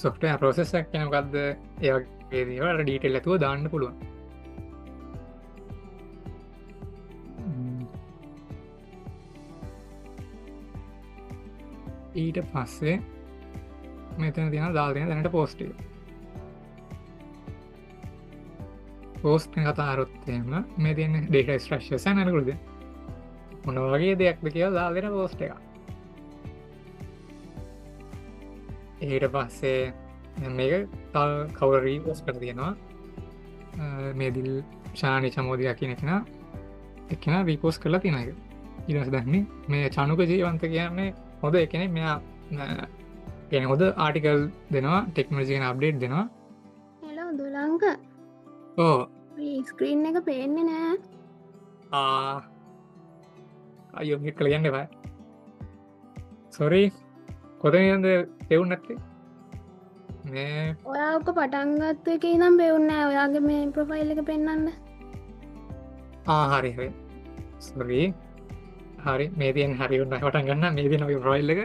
software process එකක් කියන මොකද්ද ඒ වගේ දේවල් ඩීටේල් ඇතුව දාන්න පුළුවන්. ඊට පස්සේ මෙතන තියෙනවා දාලා තියෙන දැනට post එක. post එක කතා කරොත් එහෙම මේ තියෙන data structures and algorithm මොන වගේ දෙයක්ද කියලා දාලා දෙන post එකක්. ඊට පස්සේ මේක තව කවුරු රීපෝස්ට් කරලා තියෙනවා මේ දිල් ශානි චමෝදියා කියන කෙනා රීපෝස්ට් කරලා තියෙනවා ඒක. ඊට පස්සේ දැන් මේ චනුක ජීවන්ත කියන්නේ හොඳ කෙනෙක්. මෙයා කියන්නේ හොඳ ආටිකල් දෙනවා ටෙක්නොලොජි ගැන අප්ඩේට් දෙනවා. හෙලෝ දුලංක. ඔව්. මේ ස්ක්‍රීන් එක පේන්නේ නෑ. අයියෝ මේක කියලා යන්න එපා. sorry. කොතනින්ද පෙවුන්නේ නැත්තේ? මේ ඔයා ඔක පටන් ගත්ත එකේ ඉඳන් පේන්නේ නෑ. ඔයාගේ මේ ප්‍රොෆයිල් එක පෙන්වන්න. හරි හරි. sorry. හරි මේ තියෙන හරි උන්නා පටන් ගන්න. මේ තියෙන ඔය ප්‍රොෆයිල් එක.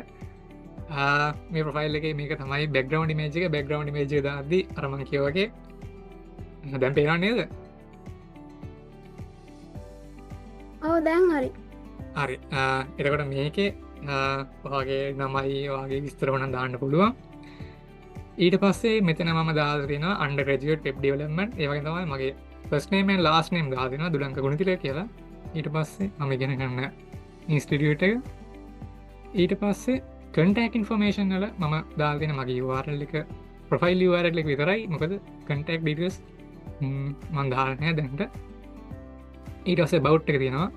මේ ප්‍රොෆයිල් එකේ මේක තමයි background image එක. background image එක දාද්දි අර මං කියවා වගේ දැන් පේනව නේද? ඔව් දැන් හරි. හරි. එතකොට මේකේ ඔයාගේ නමයි ඔයාගේ විස්තර වුණා දාන්න පුළුවන්. ඊට පස්සේ මෙතන මම දාලා තියෙනවා undergraduate web development. ඒ වගේ තමයි මගේ first name and last name දාලා දෙනවා දුලංක ගුණතිලක කියලා. ඊට පස්සේ මම ඉගෙන ගන්න institute එක. ඊට පස්සේ contact information වල මම දාලා තියෙන මගේ URL එක profile URL එක විතරයි. මොකද contact details මම දාලා නැහැ දැන්ට. ඊට පස්සේ about එක තියෙනවා.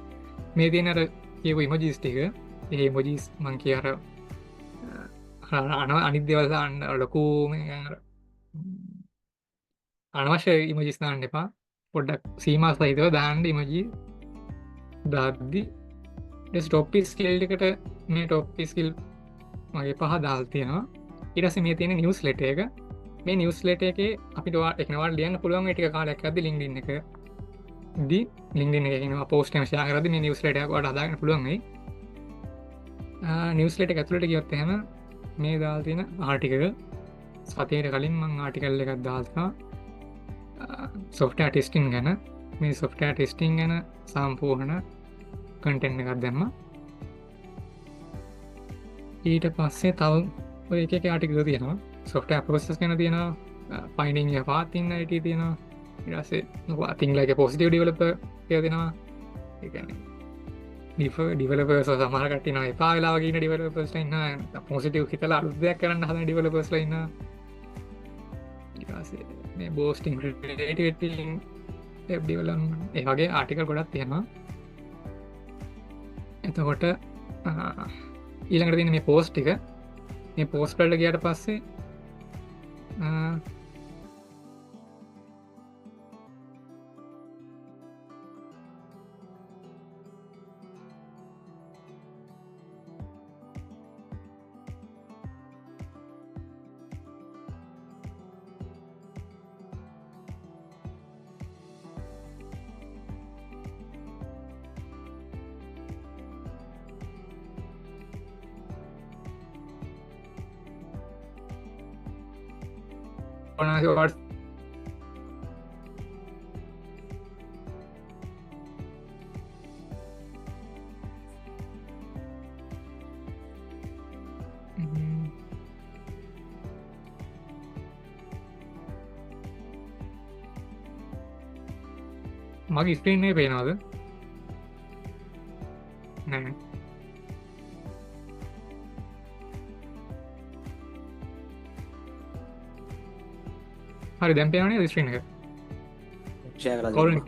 මේ තියෙන අර කියපු emojis ටික. ඒ emojis මං කිය අර අනිත් දේවල් දාන්න ලොකු අනවශ්‍ය emojis දාන්න එපා. පොඩ්ඩක් සීමා සහිතව දාන්න emoji දාද්දි topic skill එකට මේ topic skill මගේ පහ දාල් තියෙනවා. ඊට පස්සේ මේ තියෙන නිවුස් ලෙටර් එක. මේ නිවුස් ලෙටර් එකේ අපිට එකනවාට ලියන්න පුළුවන් ඒ ටික කාලයක් යද්දි LinkedIn එක දී LinkedIn එකේ කියනවා පෝස්ට් එකක් ෂෙයා කරද්දි මේ නිවුස් ලෙටර් එක ඔයාලට හදාගන්න පුළුවන් වෙයි. නිවුස් ලෙටර් එක ඇතුළට ගියොත් එහෙම මේ දාලා තියෙන ආටිකල් සතියට කලින් මම ආටිකල් එකක් දාලා තියෙනවා software testing ගැන. මේ software testing ගැන සම්පූර්ණ content එකක් දැම්මා. ඊට පස්සේ තව ඔය එක එක ආටිකල් තියෙනවා. software process ගැන තියෙනවා, finding your path in IT තියෙනවා. ඊට පස්සේ thing like a positive developer කියලා තියෙනවා. ඒ කියන්නේ developers සමහර කට්ටිය ඉන්නවා එපා වෙලා වගේ ඉන්න developers ලා ඉන්නවා. positive හිතලා අලුත් දෙයක් කරන්න හදන developers ලා ඉන්නවා. ඊට පස්සේ මේ boosting creativity web development ඒ වගේ ආටිකල් ගොඩක් තියෙනවා. එතකොට ඊළඟට තියෙන මේ පෝස්ට් එක, මේ පෝස්ට් වලට ගියාට පස්සේ ඔනාස් මගේ ස්ක්‍රීන් එක පේනවද? නෑ. හරි දැන් පේනව නේද ස්ක්‍රීන් එක? ෂෙයා කරලා කවුරුන්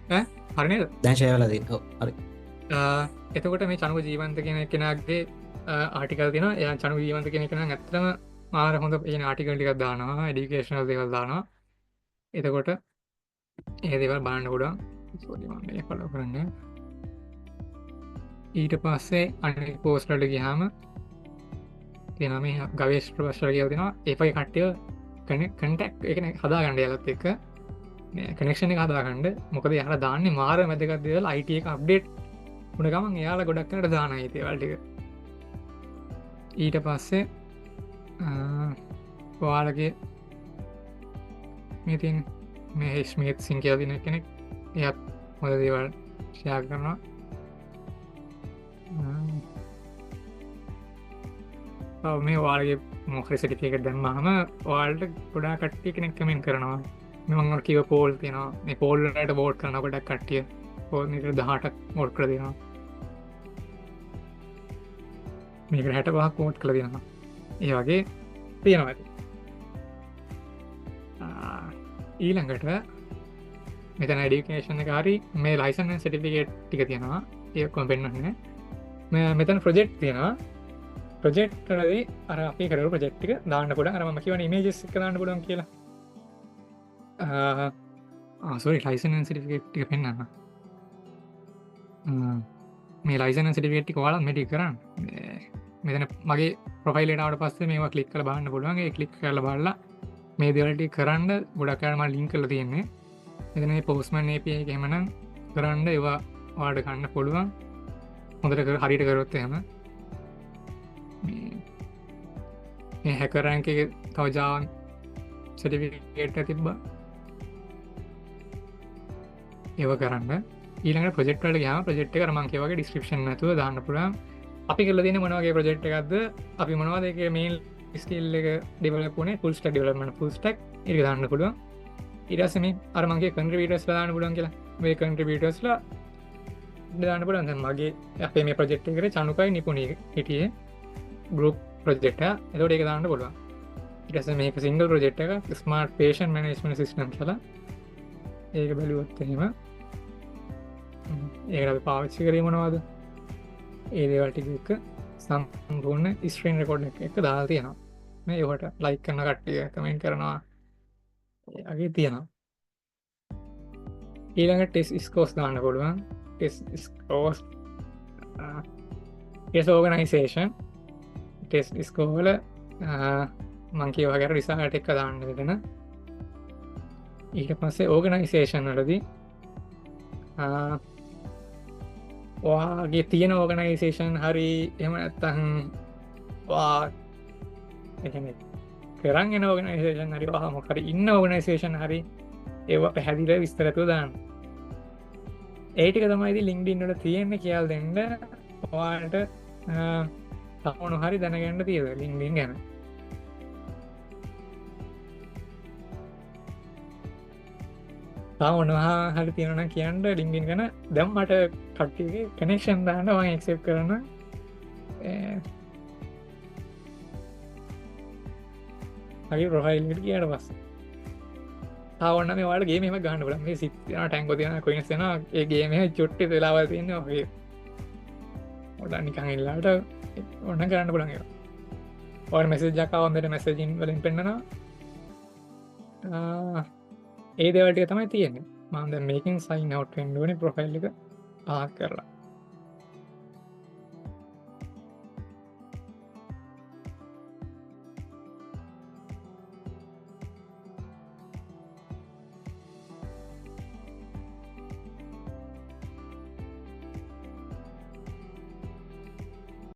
දෙන්න. හරි නේද? දැන් ෂෙයා කරලා දෙන්න. ඔව් හරි. එතකොට මේ චනුක ජීවන්ත කියන කෙනාගේ ආටිකල් තියෙනවා. එයා චනුක ජීවන්ත කියන කෙනා ඇත්තටම මාර හොඳ කියන ආටිකල් ටිකක් දානවා, এডুকেෂනල් දේවල් දානවා. එතකොට ඒ දේවල් බලන්න පුළුවන්. සෝරි මම මේක ෆලෝ කරන්නේ. ඊට පස්සේ අනිත් පෝස්ට් වලට ගියාම තියෙනවා මේ ගවේෂ් ප්‍රොෆෙසර් කියලා තියෙනවා. ඒ වගේ කට්ටිය කන්ටැක්ට් එක හදාගන්න යාලත් එක්ක මේ කනෙක්ෂන් එක හදාගන්න. මොකද එයාලා දාන්නේ මාර වැදගත් දේවල් IT එක අප්ඩේට් වුණ ගමන් එයාලා ගොඩක් කරට දාන ඒ දේවල් ටික. ඊට පස්සේ ඔයාලගේ මේ තියෙන මේ ස්මිත් සිං කියලා තියෙන කෙනෙක් එයාත් හොඳ දේවල් ෂෙයා කරනවා. මේ ඔයාලගේ මොකද සර්ටිෆිකේට් දැම්මම ඔයාලට ගොඩාක් කට්ටිය කෙනෙක් කමෙන්ට් කරනවා. මම කිව්ව පෝල් තියෙනවා. මේ පෝල් වලට වෝට් කරන ගොඩක් කට්ටිය. පෝල් මේකට 18ක් වෝට් කරලා දෙනවා. මේකට 65ක් වෝට් කරලා දෙනවා. ඒ වගේ තියෙනවා. ඊළඟට මෙතන එඩියුකේෂන් එක හරි මේ ලයිසන් සර්ටිෆිකේට් ටික තියෙනවා. ඒක කොහොම පෙන්වන්නේ. මෙතන ප්‍රොජෙක්ට් තියෙනවා. ප්‍රොජෙක්ට් වලදී අර අපි කරපු ප්‍රොජෙක්ට් ටික දාන්න පුළුවන්. අර මම කියවනේ ඉමේජස් එක දාන්න පුළුවන් කියලා. සෝරි ලයිසන් සර්ටිෆිකේට් ටික පෙන්නන්න. මේ ලයිසන් සර්ටිෆිකේට් ටික ඔයාලා මෙඩි කරන්න. මෙතන මගේ ප්‍රොෆයිල් එකට ආවට පස්සේ මේවා ක්ලික් කරලා බලන්න පුළුවන්. ඒ ක්ලික් කරලා බලලා මේ දේවල් ටික කරන්න ගොඩක් අය මම ලින්ක් කරලා තියෙන්නේ. මෙතන මේ පෝස්ට්මන් API එක එහෙමනම් කරන්න ඒවා ඔයාලට ගන්න පුළුවන්. හොඳට හරියට කරොත් එහෙම මේ හැකර් රෑන්ක් එකේ තව Java සර්ටිෆිකේට් එක තිබ්බා. ඒව කරන්න. ඊළඟට ප්‍රොජෙක්ට් වලට ගියාම ප්‍රොජෙක්ට් එක අර මම කියවා වගේ ඩිස්ක්‍රිප්ෂන් නැතුව දාන්න පුළුවන්. අපි කරලා තියෙන මොන වගේ ප්‍රොජෙක්ට් එකක්ද? අපි මොනවද ඒකේ මේන් ස්කිල් එක ඩෙවලොප් වුණේ? Full stack development full stack ඒක දාන්න පුළුවන්. ඊට පස්සේ මේ අර මම කිය කන්ට්‍රිබියුටර්ස් ලා දාන්න පුළුවන් කියලා. මේ කන්ට්‍රිබියුටර්ස් ලා දාන්න පුළුවන්. දැන් මගේ අපේ මේ ප්‍රොජෙක්ට් එකේ චනුකයි නිපුණී හිටියේ ගෲප් ප්‍රොජෙක්ට් එක. ඒකට ඒක දාන්න පුළුවන්. ඊට පස්සේ මේක සිංගල් ප්‍රොජෙක්ට් එක ස්මාර්ට් පේෂන්ට් මැනේජ්මන්ට් සිස්ටම් කියලා. ඒක බැලුවොත් එහෙම ඒකට අපි පාවිච්චි කරේ මොනවද? ඒ දේවල් ටික එක සම්පූර්ණ ස්ක්‍රීන් රෙකෝඩ් එක දාලා තියෙනවා. මේ ඒවට ලයික් කරන කට්ටිය කමෙන්ට් කරනවා. ඒ වගේ තියෙනවා. ඊළඟ ටෙස්ට් ස්කෝර්ස් දාන්න පුළුවන්. ටෙස්ට් ස්කෝර්ස් ටෙස්ට් ඕගනයිසේෂන් ටෙස් ස්කෝවල මංකී වගේ රිසාට එක්ක දාන්න වෙන ඊට පස්සේ ඕගනයිසේෂන් වලදී වාගේ තියෙන ඕගනයිසේෂන් හරි එම ඇත්තහන් කරන්න ඕගනයිසේෂන් හරි මොකර ඉන්න ඕගනයිසේෂන් හරි ඒව පැහැදිල විස්තරතුව දාන්න ඒටික තමයිති ලිංක්ඩින්නට තියෙන්න කියල් දෙන්න වාට තමනු හරි දැනගන්න තියද ලිංක්ඩින් ගැන ඔනවා හරි තියෙනන කියන්න ලිංගින් ගැන දැම්මට කට්ටිගේ කනෙක්ෂන් දාන්න වා එක්සප් කරන හරි ප්‍රොෆයිල්ට කියට පස්ස තාවන්න මේ වාට ගේම ගන්න ල මේ සිතන ටැන්කො තියන කොයිනසෙන ඒගේම චුට්ටි වෙලාවල් තියන්න ඔගේ ඔඩ නිකං එල්ලාට ඔන්න කරන්න පුළන් ඔ මෙසේජ් ජකාවන්දට මැසජින් වලින් පෙන්න්නනවා ඒ දෙවල්ටික තමයි තියෙන්නේ මන්ද මේකින් සයින් නවටෙන්ඩුවනි ප්‍රොෆයිල් එක ආත් කරලා